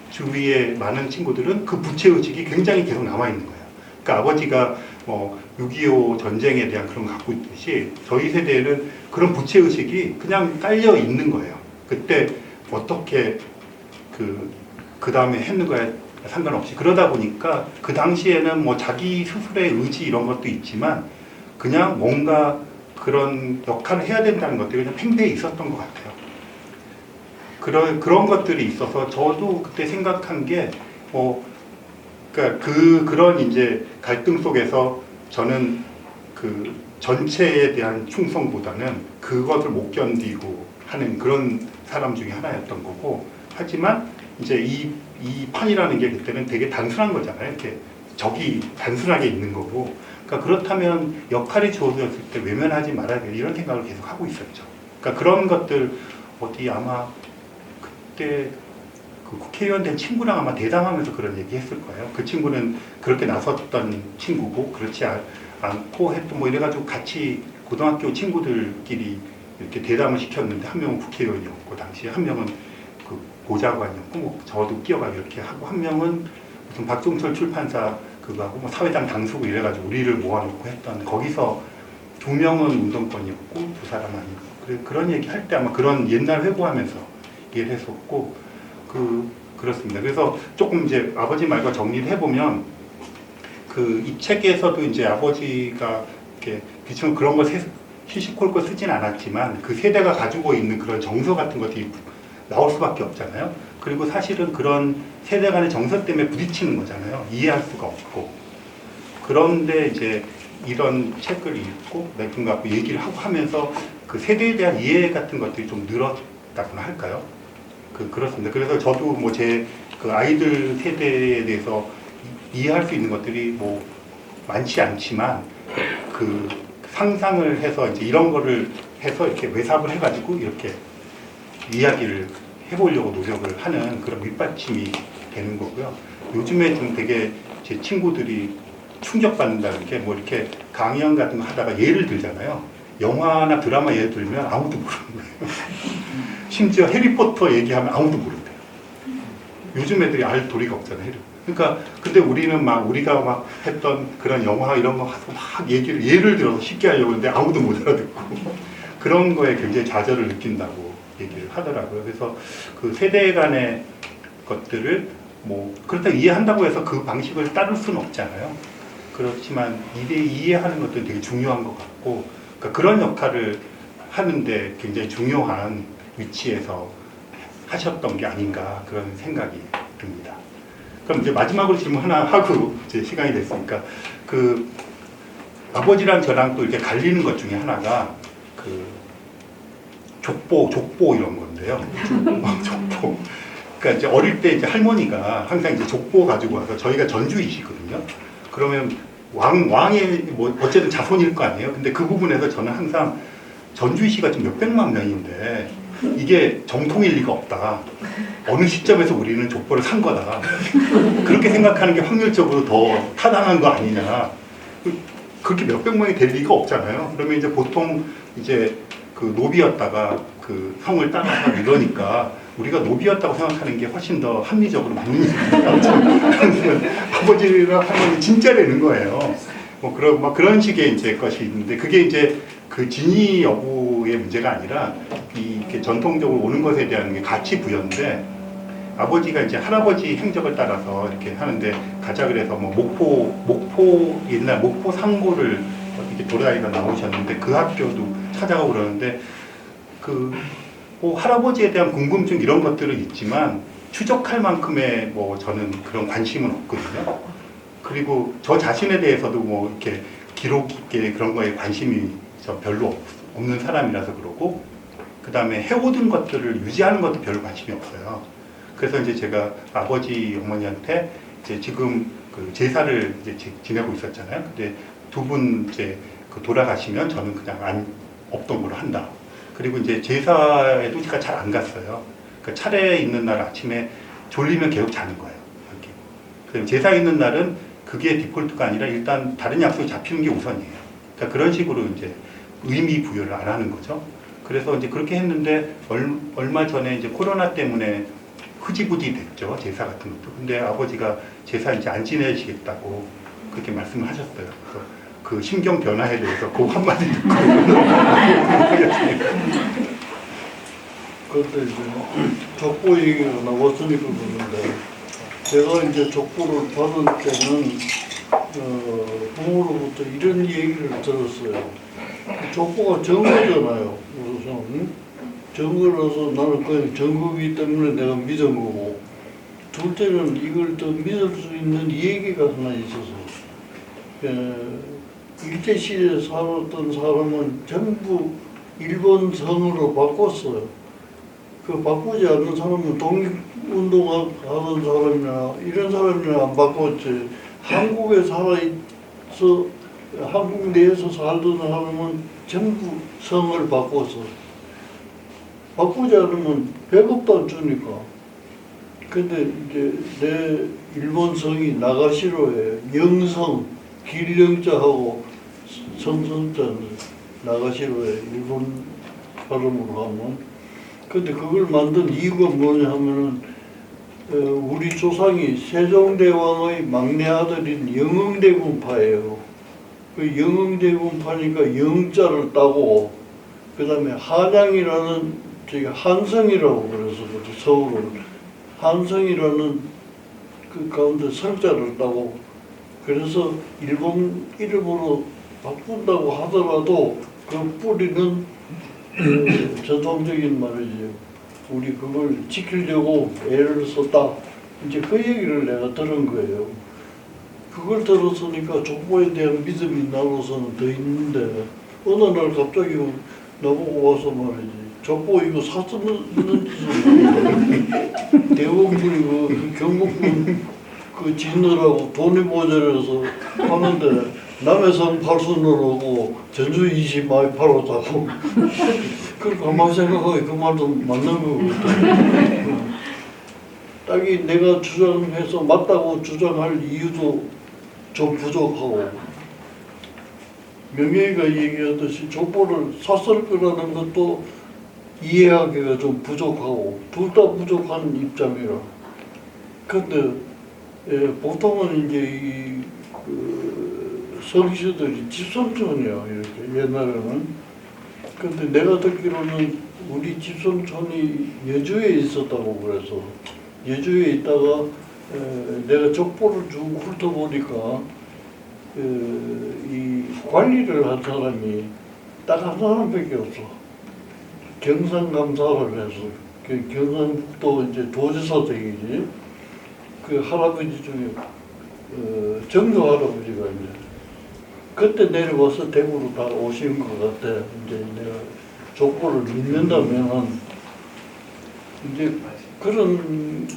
주위에 많은 친구들은 그 부채의식이 굉장히 계속 남아있는 거예요. 그러니까 아버지가 6.25 전쟁에 대한 그런 걸 갖고 있듯이 저희 세대에는 그런 부채의식이 그냥 깔려 있는 거예요. 그때 어떻게 그 다음에 했는가에 상관없이 그러다 보니까 그 당시에는 뭐 자기 스스로의 의지 이런 것도 있지만 그냥 뭔가 그런 역할을 해야 된다는 것들이 그냥 팽배해 있었던 것 같아요. 그런 것들이 있어서 저도 그때 생각한 게 그러니까 그런 이제 갈등 속에서 저는 그 전체에 대한 충성보다는 그것을 못 견디고 하는 그런 사람 중에 하나였던 거고 하지만 이제 이 판이라는 게 그때는 되게 단순한 거잖아요. 이렇게 적이 단순하게 있는 거고 그러니까 그렇다면 역할이 주어졌을 때 외면하지 말아야 돼 이런 생각을 계속 하고 있었죠. 그러니까 그런 것들 어디 아마 그때 그 국회의원 된 친구랑 아마 대담하면서 그런 얘기 했을 거예요. 그 친구는 그렇게 나섰던 친구고 그렇지 않고 했던 뭐 이래가지고 같이 고등학교 친구들끼리 이렇게 대담을 시켰는데 한 명은 국회의원이었고 당시에 한 명은 그 보좌관이었고 뭐 저도 끼어가고 이렇게 하고 한 명은 무슨 박종철 출판사 그거하고 뭐 사회당 당수고 이래가지고 우리를 모아놓고 했던 거기서 2명은 운동권이었고 2사람 아니고 그런 얘기 할 때 아마 그런 옛날 회고하면서 얘기를 했었고 그렇습니다. 그래서 조금 이제 아버지 말과 정리를 해보면 이 책에서도 이제 아버지가 이렇게 비처럼 그런 걸 시시콜콜 쓰진 않았지만 그 세대가 가지고 있는 그런 정서 같은 것들이 나올 수밖에 없잖아요. 그리고 사실은 그런 세대 간의 정서 때문에 부딪히는 거잖아요. 이해할 수가 없고. 그런데 이제 이런 책을 읽고 내분 갖고 얘기를 하고 하면서 그 세대에 대한 이해 같은 것들이 좀 늘었다고나 할까요? 그렇습니다. 그래서 저도 뭐 제 그 아이들 세대에 대해서 이해할 수 있는 것들이 뭐 많지 않지만 그 상상을 해서 이제 이런 거를 해서 이렇게 외삽을 해가지고 이렇게 이야기를 해보려고 노력을 하는 그런 밑받침이 되는 거고요. 요즘에 좀 되게 제 친구들이 충격받는다는 게 뭐 이렇게 강연 같은 거 하다가 예를 들잖아요. 영화나 드라마 예를 들면 아무도 모르는 거예요. 심지어 해리포터 얘기하면 아무도 모른대요. 요즘 애들이 알 도리가 없잖아요. 그러니까 근데 우리는 막 우리가 막 했던 그런 영화 이런 거 가서 막 예를 들어서 쉽게 하려고 하는데 아무도 못 알아듣고 그런 거에 굉장히 좌절을 느낀다고 얘기를 하더라고요. 그래서 그 세대 간의 것들을 뭐 그렇다고 이해한다고 해서 그 방식을 따를 수는 없잖아요. 그렇지만 이해하는 것도 되게 중요한 것 같고, 그러니까 그런 역할을 하는데 굉장히 중요한 위치에서 하셨던 게 아닌가 그런 생각이 듭니다. 그럼 이제 마지막으로 질문 하나 하고 이제 시간이 됐으니까, 그 아버지랑 저랑 또 이렇게 갈리는 것 중에 하나가 그 족보 이런 건데요. 족보. 그러니까 이제 어릴 때 이제 할머니가 항상 이제 족보 가지고 와서, 저희가 전주이시거든요. 그러면 왕의 뭐 어쨌든 자손일 거 아니에요. 근데 그 부분에서 저는 항상 전주시가 지금 몇백만 명인데 이게 정통일 리가 없다. 어느 시점에서 우리는 족보를 산 거다. 그렇게 생각하는 게 확률적으로 더 타당한 거 아니냐. 그렇게 몇백만이 될 리가 없잖아요. 그러면 이제 보통 이제 그 노비였다가 그 성을 따라서 이러니까 우리가 노비였다고 생각하는 게 훨씬 더 합리적으로 맞는 일이니까 아버지랑 할머니 진짜라는 거예요. 뭐 그런 식의 이제 것이 있는데, 그게 이제 그 진위 여부의 문제가 아니라 이렇게 전통적으로 오는 것에 대한 게 가치 부여인데, 아버지가 이제 할아버지 행적을 따라서 이렇게 하는데, 가자 그래서 뭐 목포 옛날 목포 상고를 이렇게 돌아다니다 나오셨는데 그 학교도 찾아가고 그러는데, 뭐 할아버지에 대한 궁금증 이런 것들은 있지만 추적할 만큼의 뭐 저는 그런 관심은 없거든요. 그리고 저 자신에 대해서도 뭐 이렇게 기록 있게 그런 거에 관심이 저 별로 없는 사람이라서 그러고, 그 다음에 해오던 것들을 유지하는 것도 별로 관심이 없어요. 그래서 이제 제가 아버지 어머니한테 이제 지금 그 제사를 이제 지내고 있었잖아요. 근데 두 분 이제 그 돌아가시면 저는 그냥 없던 걸로 한다. 그리고 이제 제사에도 제가 잘 안 갔어요. 그 차례 있는 날 아침에 졸리면 계속 자는 거예요. 이렇게. 그래서 제사 있는 날은 그게 디폴트가 아니라 일단 다른 약속이 잡히는 게 우선이에요. 그러니까 그런 식으로 이제 의미 부여를 안 하는 거죠. 그래서 이제 그렇게 했는데 얼마 전에 이제 코로나 때문에 흐지부지 됐죠. 제사 같은 것도. 근데 아버지가 제사 이제 안 지내시겠다고 그렇게 말씀을 하셨어요. 그래서 그 심경 변화에 대해서 그 한마디 듣고 그때 이제 족보 얘기가 나왔으니까 그런데, 제가 이제 족보를 받을 때는 부모로부터 이런 얘기를 들었어요. 족보가 증거잖아요. 우선 증거라서 나는 그냥 증거이기 때문에 내가 믿은 거고, 둘째는 이걸 더 믿을 수 있는 얘기가 하나 있어서, 일제시대에 살았던 사람은 전부 일본 성으로 바꿨어요. 그 바꾸지 않는 사람은 독립운동하던 사람이나 이런 사람이나 안 바꿨지. 한국에 살아있어, 한국 내에서 살던 사람은 전부 성을 바꿔서, 바꾸지 않으면 배급도 안 주니까. 근데 이제 내 일본 성이 나가시로예요. 영성, 길영자하고 성성자는 나가시로예요. 일본 발음으로 하면. 근데 그걸 만든 이유가 뭐냐 하면은, 우리 조상이 세종대왕의 막내 아들인 영흥대군파예요. 그 영흥대군파니까 영자를 따고, 그 다음에 한양이라는, 저기 한성이라고 그래서 서울을 한성이라는 그 가운데 성자를 따고, 그래서 일본 이름으로 바꾼다고 하더라도 그 뿌리는 전통적인 말이지. 우리 그걸 지키려고 애를 썼다. 이제 그 얘기를 내가 들은 거예요. 그걸 들었으니까 족보에 대한 믿음이 나로서는 더 있는데, 어느 날 갑자기 나보고 와서 말이지, 족보 이거 사쓰는 짓을 대원군이 그 경복궁 그 짓느라고 돈이 모자라서 하는데, 남의 성 팔순으로고 전주 20 많이 팔았다고. 그걸 가만히 생각하기 그 말도 맞는 거거든. 딱히 내가 주장해서 맞다고 주장할 이유도 좀 부족하고, 명예이가 얘기하듯이 족보를 샀을 거라는 것도 이해하기가 좀 부족하고, 둘 다 부족한 입장이라. 근데 보통은 이제 서기수들이 집성촌이에요. 이렇게 옛날에는. 근데 내가 듣기로는 우리 집성촌이 여주에 있었다고 그래서 여주에 있다가 내가 족보를 쭉 훑어보니까 이 관리를 한 사람이 딱 한 사람밖에 없어. 경상감사를 해서 경상북도 이제 도지사 댁이지. 그 할아버지 중에 정조 할아버지가 이제 그때 내려와서 대구로 다 오신 것 같아. 이제 내가 족보를 믿는다면 이제 그런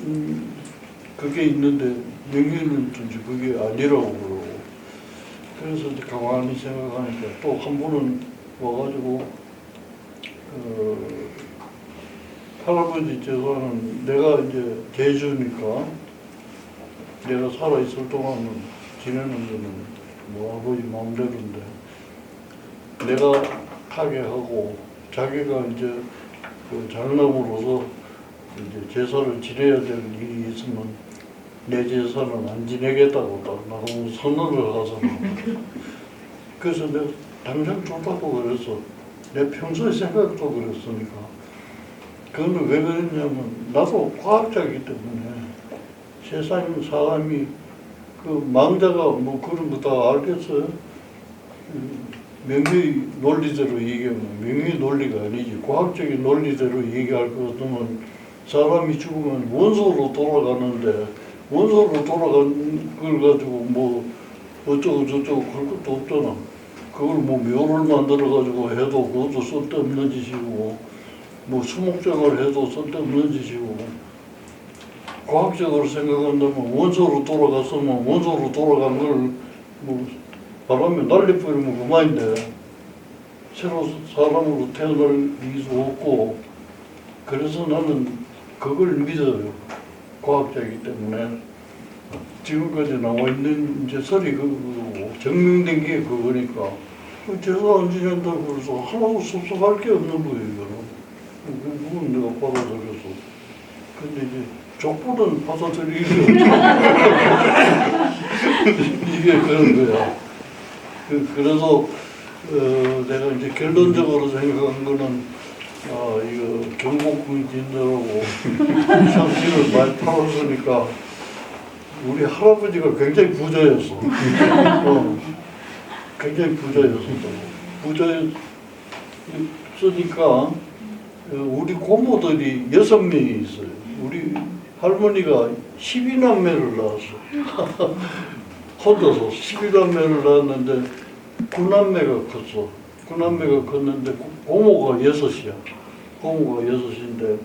그게 있는데 명예는 이제 그게 아니라고 그러고 그래서 이제 가만히 생각하니까 또 한 분은 와가지고 할아버지 재산은 내가 이제 제주니까 내가 살아있을 동안은 지내는 거는 뭐 아버지 마음대로인데 내가 하게 하고 자기가 이제 그 장남으로서 이제 제사를 지내야 될 일이 있으면 내 제사는 안 지내겠다고 딱 나가고 선언을 하잖아. 그래서 내가 당장 좋다고 그랬어. 내 평소의 생각도 그랬으니까. 그거는 왜 그랬냐면 나도 과학자이기 때문에 세상 사람이 그 망자가 뭐 그런 거 다 알겠어요? 명의 논리대로 얘기하면 명의 논리가 아니지. 과학적인 논리대로 얘기할 것 같으면 사람이 죽으면 원소로 돌아가는데 원소로 돌아간 걸 가지고 뭐 어쩌고 저쩌고 그럴 것도 없잖아. 그걸 뭐 묘를 만들어가지고 해도 그것도 쓸데없는 짓이고 뭐 수목적을 해도 쓸데없는 짓이고 과학적으로 생각한다면 원소로 돌아갔으면 원소로 돌아간 걸 뭐 바람에 날려버리면 그만인데 새로 사람으로 태어날 이유도 없고 그래서 나는 그걸 믿어요. 과학자이기 때문에 지금까지 나와 있는 이제 설이 그거고 증명된 게 그거니까 제사 안 지낸다고 그래서 하나도 섭섭할 게 없는 거예요. 그건 내가 받아들여서 근데 이제 족보는 받아들이기 이게 그런 거야. 그래서 내가 이제 결론적으로 생각한 거는 이거 경복궁 진들하고 상식을 많이 팔았으니까 우리 할아버지가 굉장히 부자였어. 굉장히 부자였으니까 우리 고모들이 6명이 있어요. 우리 할머니가 12남매를 낳았어. 혼자서 12남매를 낳았는데 9남매가 컸어. 9남매가 컸는데 고모가 6이야. 고모가 6인데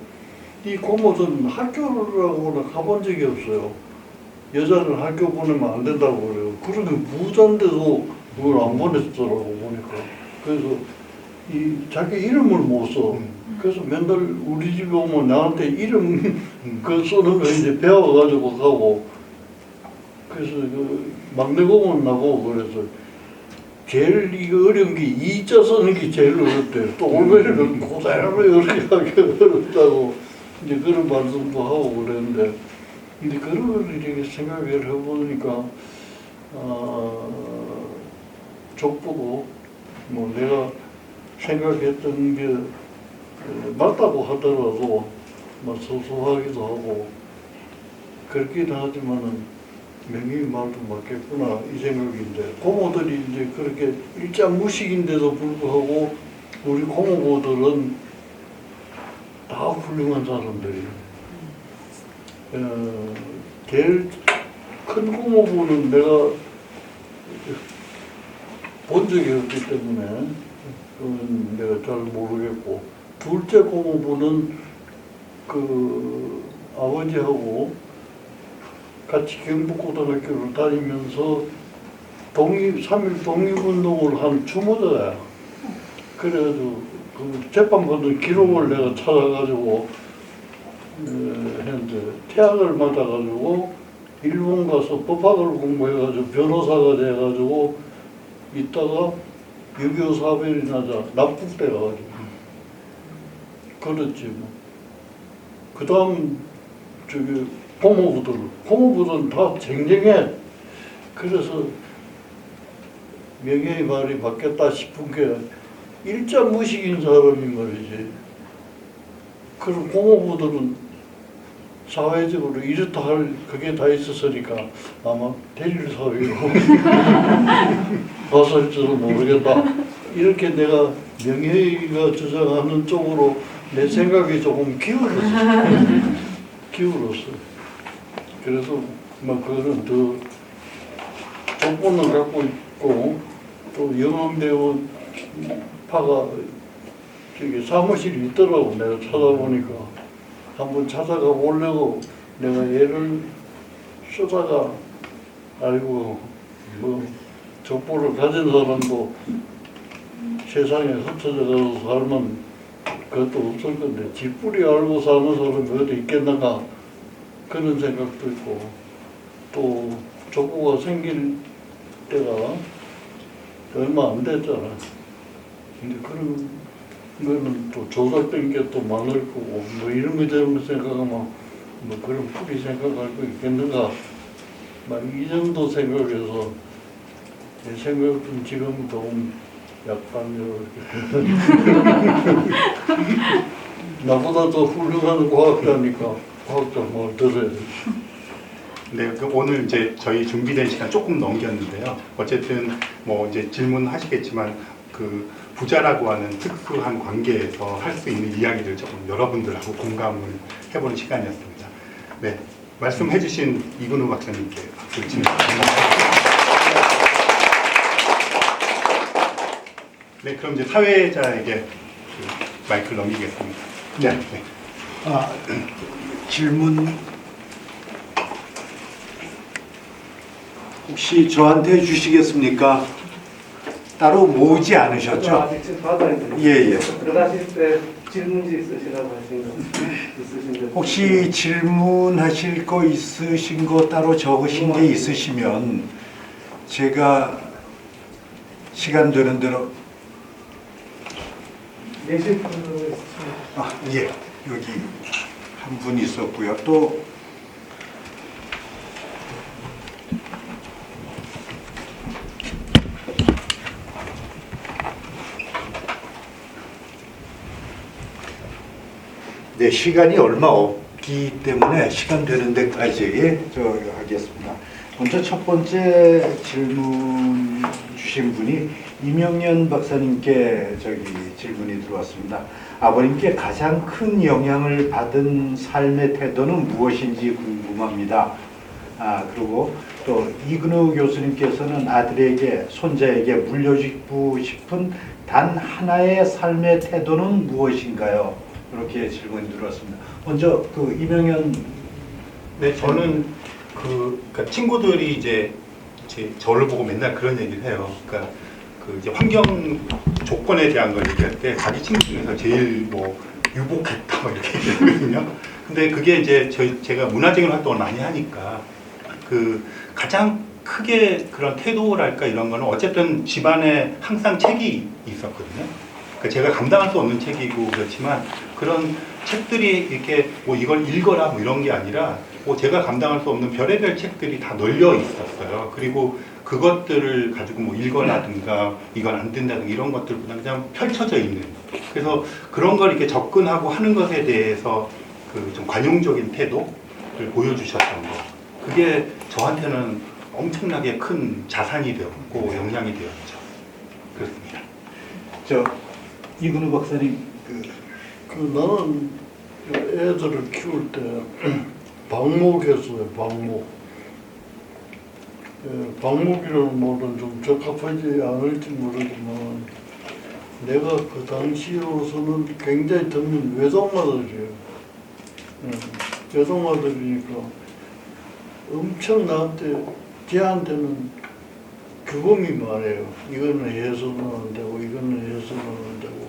이 고모들은 학교를 가본 적이 없어요. 여자는 학교 보내면 안 된다고 그래요. 그러게 부자인데도 그걸 안 보냈더라고 보니까. 그래서 이 자기 이름을 못 써. 그래서 맨날 우리 집에 오면 나한테 이름 그 쓰는 거 이제 배워가지고 가고. 그래서 그 막내 고모는 나고 그래서 제일 이거 어려운 게 이자 쓰는 게 제일 어렵대요. 또 올베리는 고대로 이렇게 하기 어렵다고 이제 그런 말씀도 하고 그랬는데. 근데 그런 걸 이렇게 생각을 해보니까 족보도 뭐 내가 생각했던 게 맞다고 하더라도 뭐 소소하기도 하고 그렇긴 하지만은 명의 말도 맞겠구나 이 생각인데 고모들이 이제 그렇게 일장 무식인데도 불구하고 우리 고모들은 다 훌륭한 사람들이에요. 제일 큰 고모부는 내가 본 적이 없기 때문에 그건 내가 잘 모르겠고 둘째 고모부는 그 아버지하고 같이 경북고등학교를 다니면서 3.1 독립운동을 한 추모자야. 그래가지고 그 재판받은 기록을 내가 찾아가지고 했는데 태학을 맞아가지고 일본 가서 법학을 공부해가지고 변호사가 돼가지고 있다가 6.25 사변이 나자 납북돼가지고 그렇지 뭐. 그 다음 저기 고모부들은 다 쟁쟁해. 그래서 명예의 말이 바뀌었다 싶은 게 일자 무식인 사람이 말이지. 그리고 고모부들은 사회적으로 이렇다 할 그게 다 있었으니까 아마 대릴 사회로 갔을지도 모르겠다. 이렇게 내가 명예가 주장하는 쪽으로 내 생각이 조금 기울었어. 그래서 뭐 그거는 더 조건을 갖고 있고 또 영암대원 파가 저기 사무실이 있더라고. 내가 찾아보니까 한번 찾아가 보려고 내가 애를 쓰다가 알고 뭐 족보를 가진 사람도 세상에 흩어져 가서 살면 그것도 없을 건데 쥐뿌리 알고 사는 사람이 어디 있겠는가 그런 생각도 있고 또 족보가 생길 때가 얼마 안 됐잖아. 근데 그런 거는 또 조작된 게 또 많을 거고 뭐 이런 거 때문에 생각하면 뭐 그런 풀이 생각할 거 있겠는가 막 이 정도 생각해서 내 생각은 지금 좀 약간 이렇게 나보다 더 훌륭한 과학자니까 과학자 말 들어야 돼. 네, 오늘 이제 저희 준비된 시간 조금 넘겼는데요. 어쨌든 뭐 이제 질문하시겠지만 그 부자라고 하는 특수한 관계에서 할 수 있는 이야기를 조금 여러분들하고 공감을 해보는 시간이었습니다. 네, 말씀해주신 이근우 박사님께 박수를 치면서 네, 그럼 이제 사회자에게 그 마이크를 넘기겠습니다. 네. 질문 혹시 저한테 주시겠습니까? 따로 모으지 않으셨죠? 아직 지금 받아야 되는데. 예. 들어가실 때 질문지 있으시라고 하신 거 있으신데. 혹시 질문하실 거 있으신 거 따로 적으신 게 있으시면 제가 시간 되는 대로 내실 분으로 예, 여기 한 분 있었고요. 또 네, 시간이 얼마 없기 때문에 시간 되는 데까지 하겠습니다. 먼저 첫 번째 질문 주신 분이 이명년 박사님께 질문이 들어왔습니다. 아버님께 가장 큰 영향을 받은 삶의 태도는 무엇인지 궁금합니다. 그리고 또 이근우 교수님께서는 아들에게 손자에게 물려주고 싶은 단 하나의 삶의 태도는 무엇인가요? 이렇게 질문이 들어왔습니다. 먼저 그 이명현 네, 저는 그러니까 친구들이 이제 저를 보고 맨날 그런 얘기를 해요. 그러니까 그 이제 환경 조건에 대한 걸 얘기할 때 자기 친구 중에서 제일 뭐 유복했다 뭐 이렇게 얘기하거든요. 근데 그게 이제 제가 문화적인 활동을 많이 하니까 그 가장 크게 그런 태도랄까 이런 거는 어쨌든 집안에 항상 책이 있었거든요. 그러니까 제가 감당할 수 없는 책이고 그렇지만 그런 책들이 이렇게 뭐 이걸 읽어라 뭐 이런 게 아니라 뭐 제가 감당할 수 없는 별의별 책들이 다 널려 있었어요. 그리고 그것들을 가지고 뭐 읽어라든가 이건 안 된다든가 이런 것들보다 그냥 펼쳐져 있는. 그래서 그런 걸 이렇게 접근하고 하는 것에 대해서 그 좀 관용적인 태도를 보여주셨던 거. 그게 저한테는 엄청나게 큰 자산이 되었고 영향이 되었죠. 그렇습니다. 이근우 박사님 나는 애들을 키울 때 방목했어요. 방목이라는 말은 좀 적합하지 않을지 모르지만 내가 그 당시로서는 굉장히 듣는 외동아들이에요. 외동아들이니까 엄청 쟤한테는 규범이 많아요. 이거는 해서는 안 되고 이거는 해서는 안 되고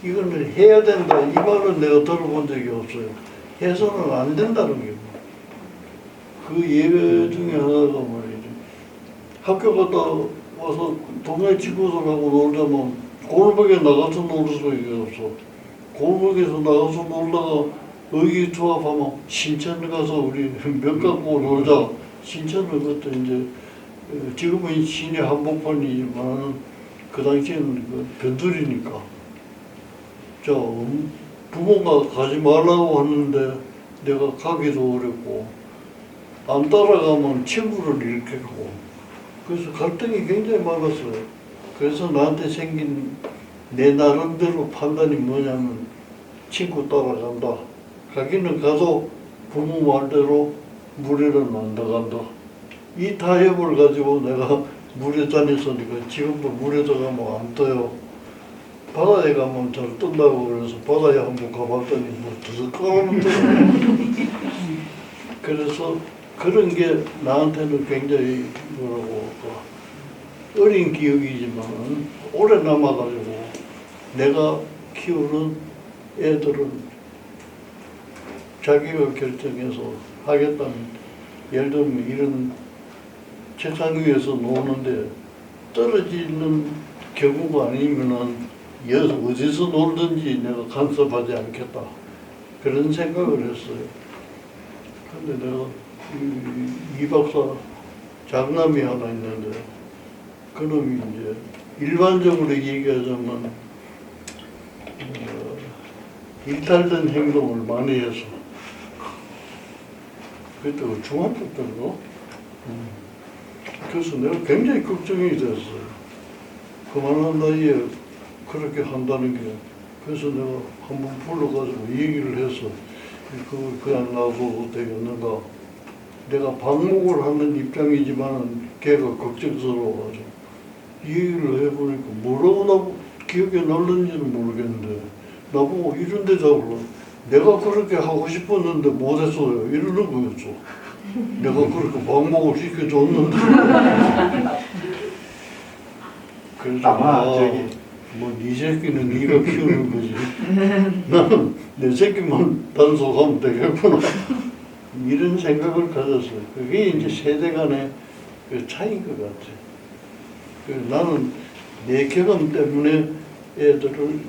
이거는 해야 된다. 이 말은 내가 들어본 적이 없어요. 해서는 안 된다는 게 그 예외 중에 하나가 말이죠. 학교 갔다 와서 동네 친구들하고 놀자면 골목에 나가서 놀 수가 없어. 골목에서 나가서 놀다가 의기투합하면 신천 가서 우리 몇 갖고 놀자. 신천은 그것도 이제 지금은 시내 한복판이지만 그 당시에는 그 변두리니까. 부모가 가지 말라고 하는데 내가 가기도 어렵고 안 따라가면 친구를 잃게 하고 그래서 갈등이 굉장히 많았어요. 그래서 나한테 생긴 내 나름대로 판단이 뭐냐면 친구 따라간다. 가기는 가도 부모 말대로 물에는 안 들어간다. 이 타협을 가지고 내가 물에 다녔으니까 지금도 물에 들어가면 안 떠요. 바다에 가면 잘 뜬다고 그래서 바다에 한번 가봤더니 뭐 드득하는데 그래서 그런 게 나한테는 굉장히 뭐라고 할까 어린 기억이지만 오래 남아가지고 내가 키우는 애들은 자기가 결정해서 하겠다는 예를 들면 이런 책상 위에서 노는데 떨어지는 경우가 아니면은 어디서 놀든지 내가 간섭하지 않겠다. 그런 생각을 했어요. 근데 내가 이 박사 장남이 하나 있는데 그놈이 이제 일반적으로 얘기하자면 일탈된 행동을 많이 해서 그때 중학교 때인가? 그래서 내가 굉장히 걱정이 됐어요. 그만한 나이에 그렇게 한다는 게 그래서 내가 한번 불러가지고 얘기를 해서 그냥 놔둬도 되겠는가. 내가 방목을 하는 입장이지만 걔가 걱정스러워가지고 얘기를 해보니까 뭐라고 나 기억에 날는지는 모르겠는데 나보고 이런 데 잡으러 내가 그렇게 하고 싶었는데 못했어요 이러는 거였어. 내가 그렇게 방목을 시켜줬는데 그래서 아마 저기 네 새끼는 네가 키우는 거지. 나는 내 새끼만 단속하면 되겠구나. 이런 생각을 가졌어요. 그게 이제 세대 간의 그 차이인 것 같아. 나는 내 경험 때문에 애들을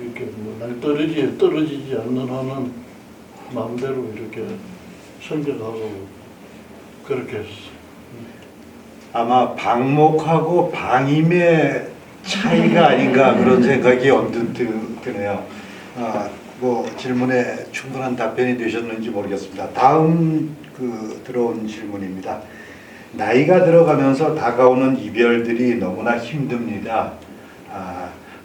이렇게 떨어지지 않는 한은 마음대로 이렇게 선택하고 그렇게 했어. 아마 방목하고 방임의 차이가 아닌가 그런 생각이 언뜻 드네요. 뭐 질문에 충분한 답변이 되셨는지 모르겠습니다. 다음 들어온 질문입니다. 나이가 들어가면서 다가오는 이별들이 너무나 힘듭니다.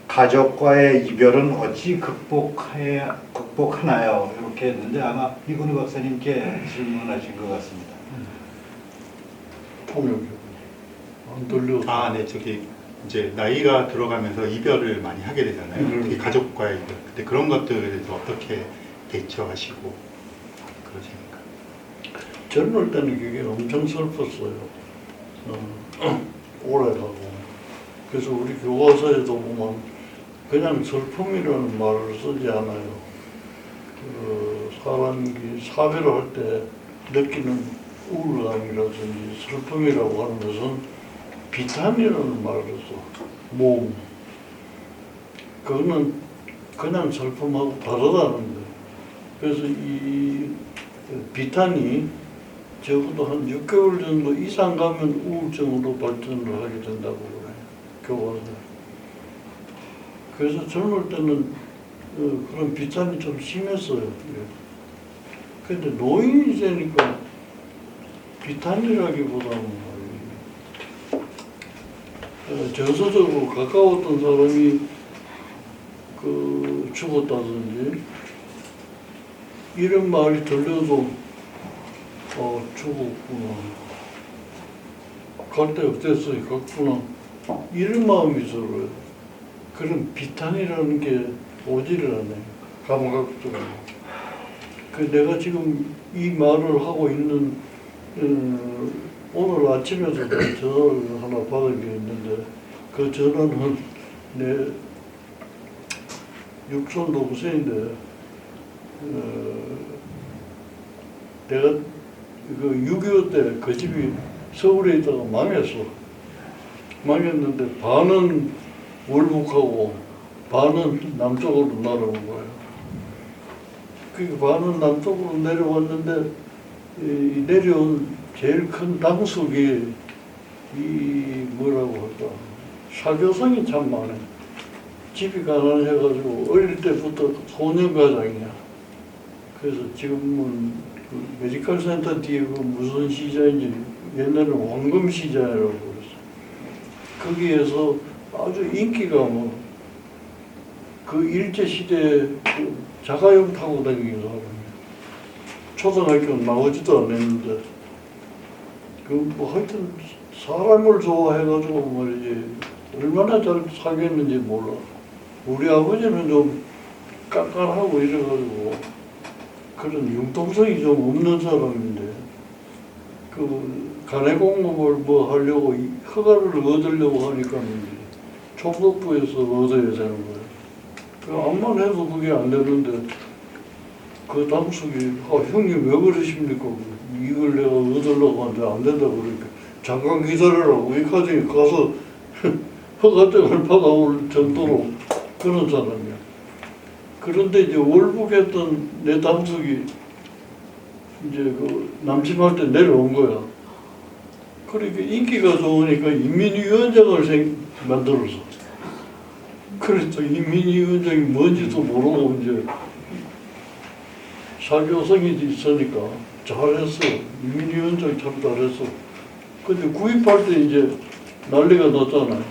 가족과의 이별은 어찌 극복하나요? 이렇게 했는데 아마 이근우 박사님께 질문하신 것 같습니다. 통역이 안 들려. 네, 저기 이제 나이가 들어가면서 이별을 많이 하게 되잖아요. 특히 가족과의 이별. 근데 그런 것들에 대해서 어떻게 대처하시고 그러십니까? 젊을 때는 그게 엄청 슬펐어요. 오래가고. 그래서 우리 교과서에도 보면 그냥 슬픔이라는 말을 쓰지 않아요. 사람이 사별을 할 때 느끼는 우울감이라든지 슬픔이라고 하는 것은 비탄이라는 말을 써. 모음. 그거는 그냥 슬픔하고 다르다는 거예요. 그래서 이 비탄이 적어도 한 6개월 정도 이상 가면 우울증으로 발전을 하게 된다고 그래요. 교과서. 그래서 젊을 때는 그런 비탄이 좀 심했어요. 근데 노인이 되니까 비탄이라기보다는 정서적으로 가까웠던 사람이 죽었다든지 이런 말이 들려도 죽었구나, 갈 데 없댔어요, 갔구나, 이런 마음이 들어요. 그런 비탄이라는 게 오지를 않아요, 감각적으로. 내가 지금 이 말을 하고 있는 오늘 아침에도 전화를 하나 받은 게 있는데 그 전화는 내 육촌 동생인데 내가 6.25 때 그 집이 서울에 있다가 망했어. 망했는데 반은 월북하고 반은 남쪽으로 날아온 거예요. 그 반은 남쪽으로 내려왔는데 이 내려온 제일 큰 당숙이 이 뭐라고 할까 사교성이 참 많아요. 집이 가난해가지고 어릴 때부터 소년가장이야. 그래서 지금은 그 메디컬 센터 뒤에 그 무슨 시장인지 옛날에는 황금 시장이라고 그랬어. 거기에서 아주 인기가 뭐 그 일제 시대에 그 자가용 타고 다니는 사람이야. 초등학교 나오지도 않았는데 그 뭐 하여튼 사람을 좋아해가지고 말이지 얼마나 잘 사귀었는지 몰라. 우리 아버지는 좀 깐깐하고 이래가지고 그런 융통성이 좀 없는 사람인데 그 간해 공무를 뭐 하려고 허가를 얻으려고 하니까 총독부에서 얻어야 되는 거예요. 그 암만 해도 그게 안 되는데 그 당숙이 형님 왜 그러십니까? 이걸 내가 얻으려고 하는데 안 된다 그러니까 잠깐 기다려라고 여기까지 가서 허가증을 받아올 정도로 그런 사람이야. 그런데 이제 월북했던 내 당숙이 이제 그 남침할 때 내려온 거야. 그러니까 인기가 좋으니까 인민위원장을 만들었어. 그래서 인민위원장이 뭔지도 모르고 이제 사교성이 있으니까 잘했어. 인민위원장이 참 잘했어. 근데 구입할 때 이제 난리가 났잖아요.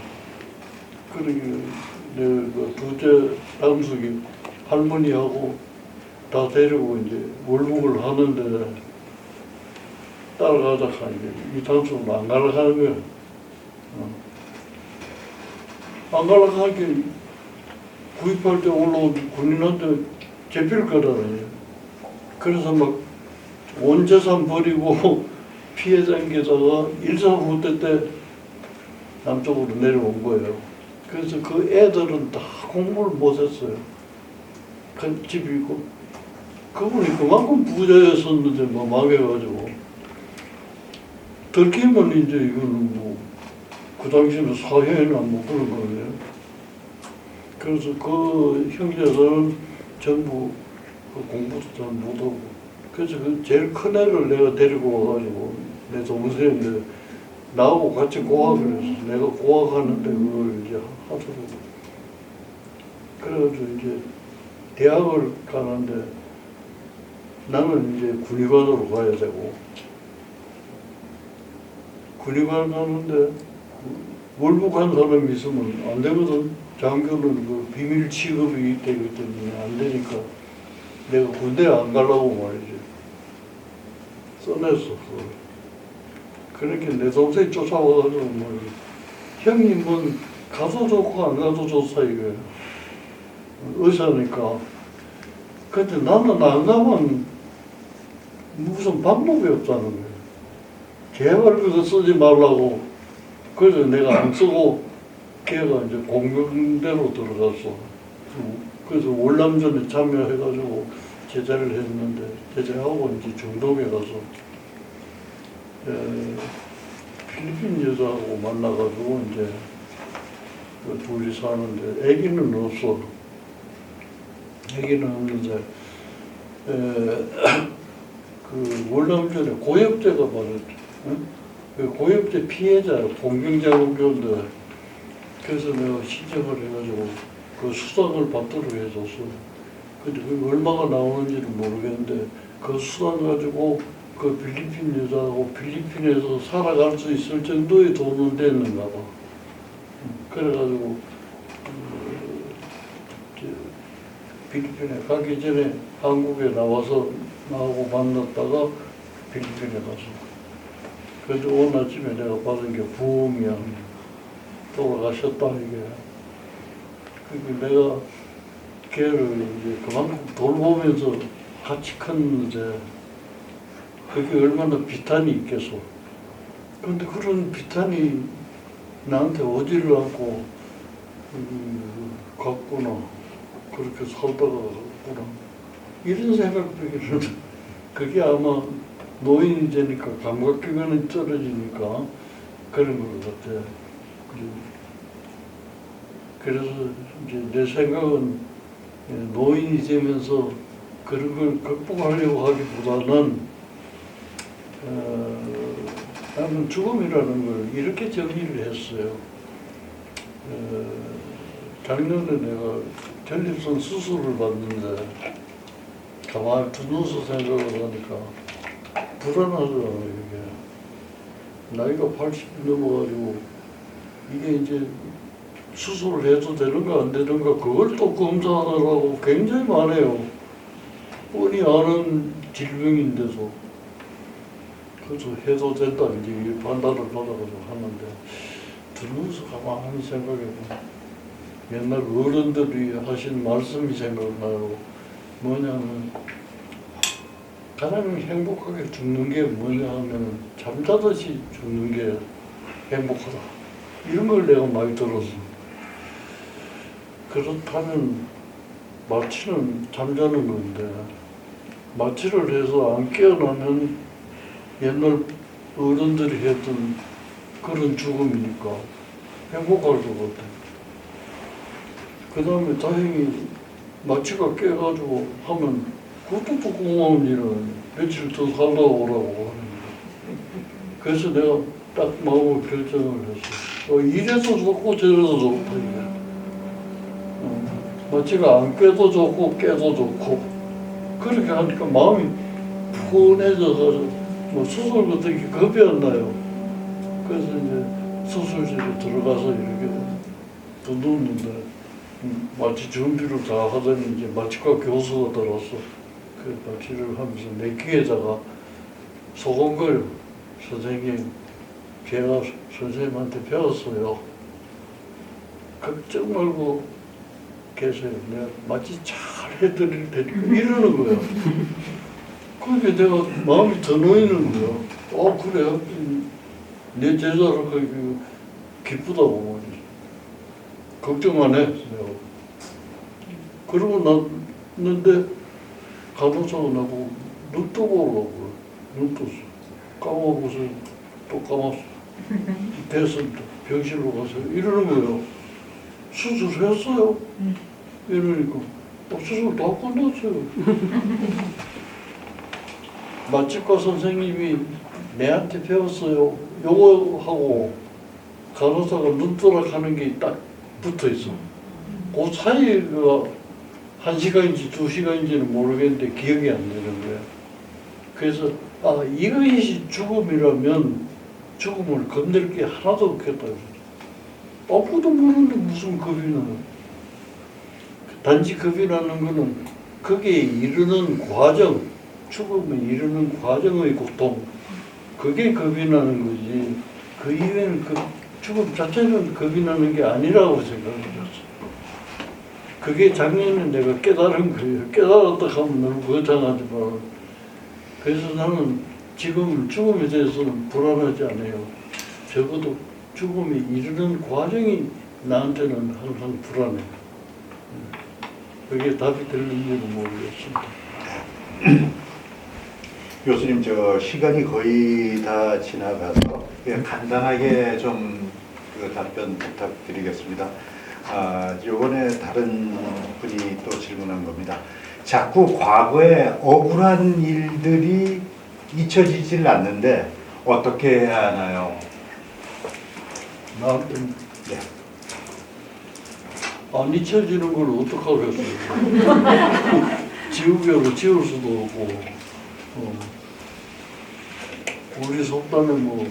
그러니까 그 둘째 당숙이 할머니하고 다 데리고 이제 월북을 하는데 따라가자 하니까 이 당숙은 안 가려가는 거야. 안 가려가니까 구입할 때 올라온 군인한테 잡힐 거라네. 그래서 막 온 재산 버리고 피해 당기다가 일사후퇴 때 남쪽으로 내려온 거예요. 그래서 그 애들은 다 공부를 못했어요. 그 집이 있고 그분이 그만큼 부자였었는데 뭐 망해가지고 들키면 이제 이거는 뭐 그 당시에는 사회나 뭐 그런 거예요. 그래서 그 형제들은 전부 그 공부도 잘 못하고 그래서 그 제일 큰 애를 내가 데리고 와가지고 내 동생인데 나하고 같이 고학을 했어. 내가 고학하는데 그걸 이제 하더라고. 그래가지고 이제 대학을 가는데 나는 이제 군의관으로 가야 되고 군의관 가는데 월북한 사람이 있으면 안 되거든. 장교는 그 비밀 취급이 되기 때문에 안 되니까 내가 군대 안 가려고 말이지 써냈어. 그렇게 내 동생이 쫓아와가지고 말이지 형님은 가도 좋고 안 가도 좋다 이거야. 의사니까. 근데 나는 안 가면 무슨 방법이 없다는 거야. 제발 그거 쓰지 말라고. 그래서 내가 안 쓰고 걔가 이제 공병대로 들어갔어. 그래서 월남전에 참여해가지고 제자를 했는데 제자하고 이제 중동에 가서 필리핀 여자하고 만나가지고 이제 그 둘이 사는데 아기는 없어. 아기는 없는데 그 월남전에 고엽제가 받았지. 그 고엽제 피해자 공병자국교인데 그래서 내가 신청을 해가지고 그 수당을 받도록 해줬어. 근데 그 얼마가 나오는지는 모르겠는데 그 수당 가지고 그 필리핀 여자하고 필리핀에서 살아갈 수 있을 정도의 돈은 됐는가 봐. 그래가지고 필리핀에 가기 전에 한국에 나와서 나하고 만났다가 필리핀에 가서 그래서 오늘 아침에 내가 받은 게 부음이야. 돌아가셨다 이게. 그러니까 내가 걔를 이제 그만큼 돌보면서 같이 컸는데 그게 얼마나 비탄이 있겠어. 그런데 그런 비탄이 나한테 오지를 않고 갔구나. 그렇게 살다가 갔구나. 이런 생각도 있는데 그게 아마 노인이 되니까 감각기관이 떨어지니까 그런 것 같아. 그래서 이제 내 생각은 노인이 되면서 그런 걸 극복하려고 하기보다는 나는 죽음이라는 걸 이렇게 정리를 했어요. 작년에 내가 전립선 수술을 받는데 가만히 두면서 생각을 하니까 불안하더라고요. 이게 나이가 80 넘어가지고 이게 이제 수술을 해도 되는가 안 되는가 그걸 또 검사하느라고 굉장히 많아요. 뻔히 아는 질병인데도. 그래서 해도 된다 이제 판단을 받아가지고 하는데 들으면서 가만히 생각해보면 옛날 어른들이 하신 말씀이 생각나요. 뭐냐면 가장 행복하게 죽는 게 뭐냐 하면 잠자듯이 죽는 게 행복하다. 이런 걸 내가 많이 들었어. 그렇다면 마취는 잠자는 건데 마취를 해서 안 깨어나면 옛날 어른들이 했던 그런 죽음이니까 행복할 것 같아. 그 다음에 다행히 마취가 깨가지고 하면 그것도 또 고마운 일은 며칠 더 살다 오라고 하는 거야. 그래서 내가 딱 마음을 결정을 했어. 이래서 좋고 저래서 좋다 이게. 마취가 안 깨도 좋고 깨도 좋고 그렇게 하니까 마음이 푸근해져서 뭐 수술 같은 게 겁이 안 나요. 그래서 이제 수술실에 들어가서 이렇게 또 누웠는데 마취 준비를 다 하더니 이제 마취과 교수가 들어왔어. 그 마취를 하면서 내 귀에다가 속은 걸 선생님 제가 선생님한테 배웠어요. 걱정 말고 계세요. 내가 마취 잘 해드릴 테니까 이러는 거야. 그러니까 내가 마음이 더 놓이는 거야. 그래 내 제자를 기쁘다고 말이지. 걱정 안 해. 내가. 그러고 났는데 간호사가 나보고 눈 뜨고 오라고 눈 떴어. 까먹고서 또 감았어. 됐습니다. 병실로 가서 이러는 거예요. 수술했어요. 이러니까 수술 다 끝났어요. 마취과 선생님이 내한테 배웠어요. 요거 하고 간호사가 눈도락 하는 게 딱 붙어 있어. 그 사이가 1시간인지 2시간인지는 모르겠는데 기억이 안 나는 거야. 그래서 이것이 죽음이라면 죽음을 건들 게 하나도 없겠다. 아무도 모르는데 무슨 겁이 나. 단지 겁이 나는 거는 거기에 이르는 과정, 죽음에 이르는 과정의 고통, 그게 겁이 나는 거지. 그 이외에는 죽음 자체는 겁이 나는 게 아니라고 생각을 했어. 그게 작년에 내가 깨달은 거예요. 깨달았다 하면 너무 거창하지만. 그래서 나는 지금 죽음에 대해서는 불안하지 않아요. 적어도 죽음에 이르는 과정이 나한테는 항상 불안해. 그게 답이 되는지는 모르겠습니다. 교수님, 시간이 거의 다 지나가서 간단하게 좀 답변 부탁드리겠습니다. 이번에 다른 분이 또 질문한 겁니다. 자꾸 과거에 억울한 일들이 잊혀지질 않는데 어떻게 해야 하나요? 나한테는 네. 안 잊혀지는 걸 어떡하겠어요. 지우개로 지울 수도 없고 우리 속담에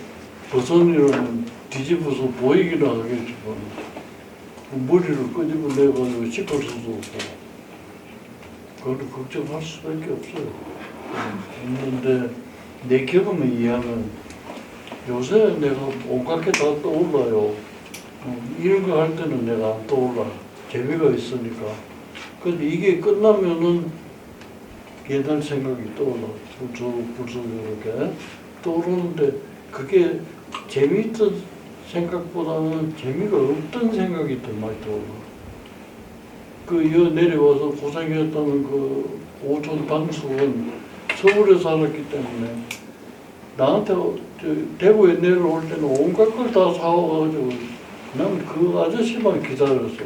버선이라면 뒤집어서 보이기나 하겠지만 머리를 끄집어내가지고 씻을 수도 없고 그걸 걱정할 수밖에 없어요. 있는데 내 경험에 의하면 요새 내가 온갖 게 다 떠올라요. 이런 거 할 때는 내가 안 떠올라. 재미가 있으니까. 근데 이게 끝나면은 옛날 생각이 떠올라. 불쑥 이렇게 떠오르는데 그게 재미있던 생각보다는 재미가 없던 생각이 더 많이 떠올라. 여 내려와서 고생했다는 그 오촌 당숙은 서울에 살았기 때문에 나한테 대구에 내려올 때는 온갖 걸 다 사와가지고 난 그 아저씨만 기다렸어.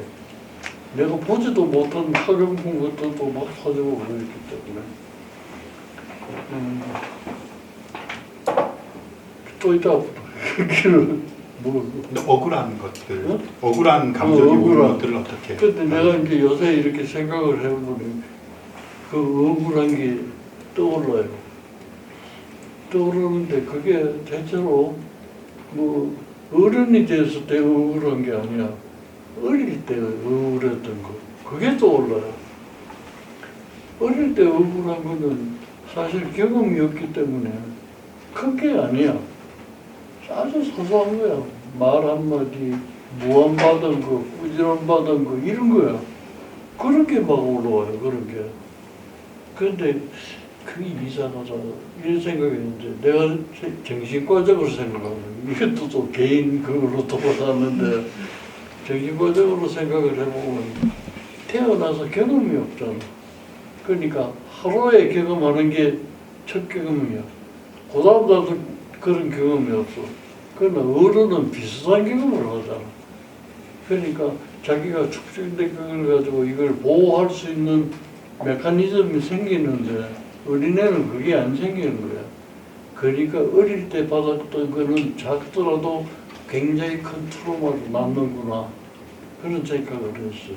내가 보지도 못한 학용품 것들도 막 사주고 그랬기 때문에 또 있다 뭐 근데 억울한 것들, 응? 억울한 감정이 오는 억울한. 것들을 어떻게? 근데 내가 이제 요새 이렇게 생각을 해보니 그 억울한 게 떠올라요. 떠오르는데 그게 대체로 뭐 어른이 됐을 때 억울한 게 아니야. 어릴 때 억울했던 거. 그게 떠올라요. 어릴 때 억울한 거는 사실 경험이 없기 때문에 큰 게 아니야. 아주 소소한 거야. 말 한마디, 무안받은 거, 꾸지람받은 거, 이런 거야. 그런 게 막 올라와요, 그런 게. 근데 그게 이상하다. 이런 생각했는데, 내가 정신과적으로 생각하면, 이것도 또 개인 그걸로 돌아가는데, 정신과적으로 생각을 해보면, 태어나서 경험이 없잖아. 그러니까 하루에 경험하는 게 첫 경험이야. 그 다음부터 그런 경험이 없어. 그러나 어른은 비슷한 경험을 하잖아. 그러니까 자기가 축적된 걸 가지고 이걸 보호할 수 있는 메커니즘이 생기는데 어린애는 그게 안 생기는 거야. 그러니까 어릴 때 받았던 거는 작더라도 굉장히 큰 트라우마로 남는구나. 그런 생각을 했어요.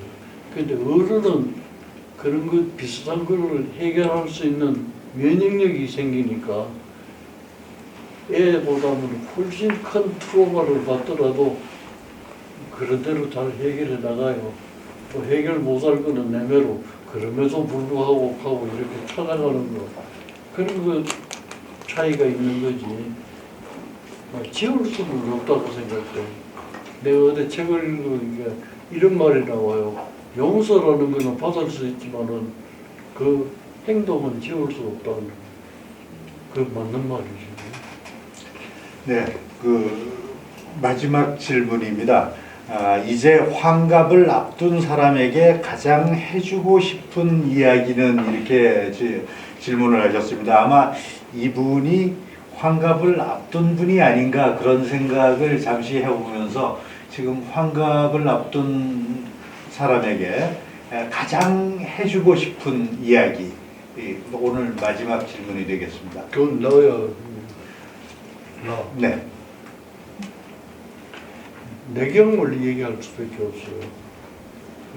근데 어른은 그런 것 비슷한 거를 해결할 수 있는 면역력이 생기니까 애보다는 훨씬 큰 트라우마를 받더라도 그런 대로 잘 해결해 나가요. 또 해결 못할 거는 내매로 그럼에도 불구하고 하고 이렇게 찾아가는 거. 그런 거 차이가 있는 거지. 지울 수는 없다고 생각해. 내가 어디 책을 읽으니까 이런 말이 나와요. 용서라는 거는 받을 수 있지만은 그 행동은 지울 수 없다는. 그 맞는 말이지. 네, 그 마지막 질문입니다. 이제 환갑을 앞둔 사람에게 가장 해주고 싶은 이야기는 이렇게 질문을 하셨습니다. 아마 이분이 환갑을 앞둔 분이 아닌가 그런 생각을 잠시 해보면서 지금 환갑을 앞둔 사람에게 가장 해주고 싶은 이야기, 오늘 마지막 질문이 되겠습니다. 그건 너야. 나. 네. 내 경험을 얘기할 수밖에 없어요.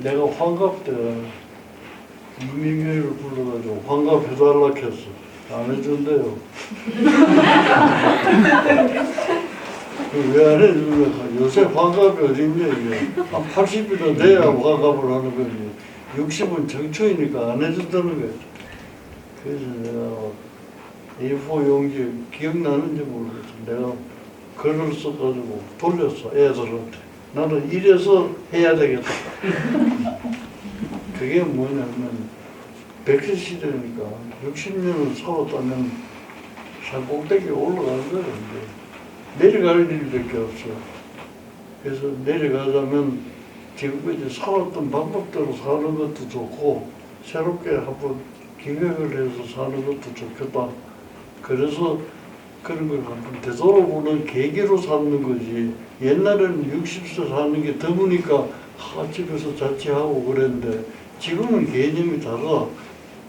내가 환갑 때 이민경을 불러가지고 환갑 해달라 했어. 안 해준대요. 왜 안 해주냐? 요새 환갑이 어딨냐 이게. 한 80이나 돼야 환갑을 하는 거지. 60은 정초이니까 안 해준다는 거야. 그래서 내가 A4 용지 기억나는지 모르겠어. 내가 글을 써가지고 돌렸어, 애들한테. 나는 이래서 해야 되겠다. 그게 뭐냐면, 100세 시대니까 60년을 살았다면 산 꼭대기에 올라가는 거예요. 이제. 내려갈 일밖에 없어. 그래서 내려가자면 지금까지 살았던 방법대로 사는 것도 좋고, 새롭게 한번 기획을 해서 사는 것도 좋겠다. 그래서 그런 걸 한번 되돌아보는 계기로 삼는 거지. 옛날에는 60세 사는 게 드무니까 집에서 자취하고 그랬는데 지금은 개념이 달라.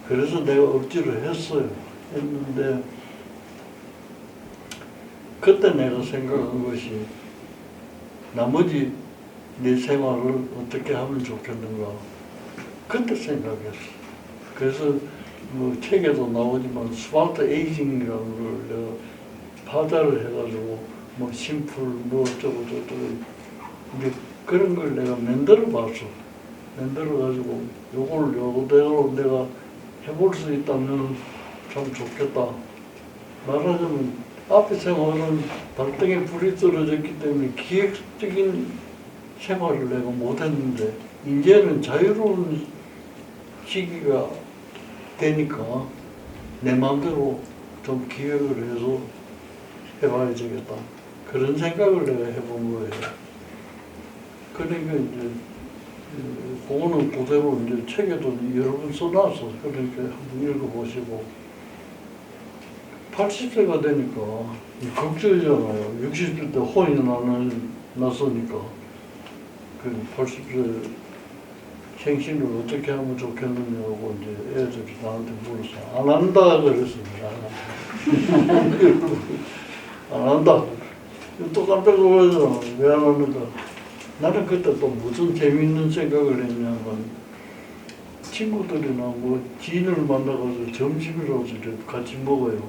그래서 내가 억지로 했어요. 했는데 그때 내가 생각한 것이 나머지 내 생활을 어떻게 하면 좋겠는가. 그때 생각했어. 그래서 뭐 책에도 나오지만 스마트 에이징이라는 걸 내가 파다를 해가지고 뭐 심플 뭐 어쩌고 저쩌고 근데 그런 걸 내가 만들어 봤어. 만들어 가지고 요걸 요대로 내가 해볼 수 있다면 참 좋겠다. 말하자면 앞에 생활은 발등에 불이 떨어졌기 때문에 기획적인 생활을 내가 못했는데 이제는 자유로운 시기가 되니까 내 마음대로 좀 기획을 해서 해봐야 되겠다. 그런 생각을 내가 해본 거예요. 그러니까 이제 그거는 그대로 이제 책에도 여러 번 써놨어. 그러니까 한번 읽어보시고 80세가 되니까 걱정이잖아요. 60세 때 혼이 났으니까 그 80세 생신을 어떻게 하면 좋겠느냐고 이제 애들이 나한테 물어서 안 한다 그랬습니다. 안 한다. 또 깜짝 놀라잖아. 왜 안 하는가? 나는 그때 또 무슨 재밌는 생각을 했냐면 친구들이나 뭐 지인을 만나가서 점심이라도 이렇게 같이 먹어요.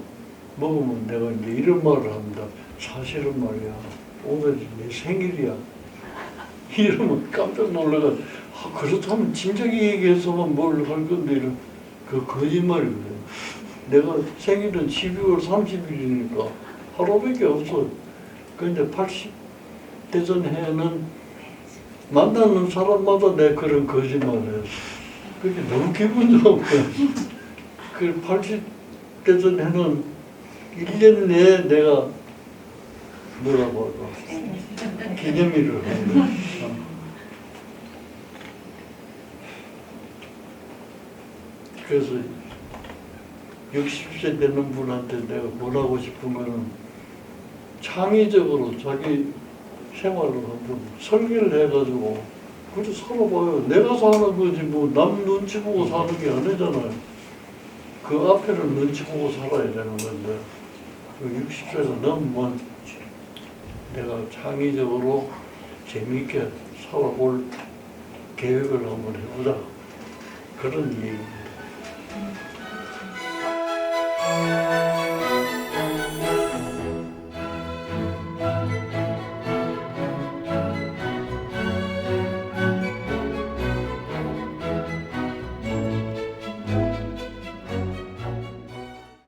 먹으면 내가 이제 이런 말을 합니다. 사실은 말이야. 오늘이 내 생일이야. 이러면 깜짝 놀라가. 아, 그렇다면 진작에 얘기해서만 뭘 할 건데 이런 그 거짓말이거든요. 내가 생일은 12월 30일이니까 하루밖에 없어. 근데 80대전 해는 만나는 사람마다 내 그런 거짓말을 했어. 그게 너무 기분 좋고 그 80대전 해는 1년 내에 내가 뭐라고 할까 기념일을 하는 거야. 그래서 60세 되는 분한테 내가 뭐라고 싶은 거는 창의적으로 자기 생활을 한번 설계를 해가지고 그래 살아봐요. 내가 사는 거지 뭐 남 눈치 보고 사는 게 아니잖아요. 그 앞에를 눈치 보고 살아야 되는 건데 그 60세가 넘으면 내가 창의적으로 재미있게 살아볼 계획을 한번 해보자. 그런 얘기.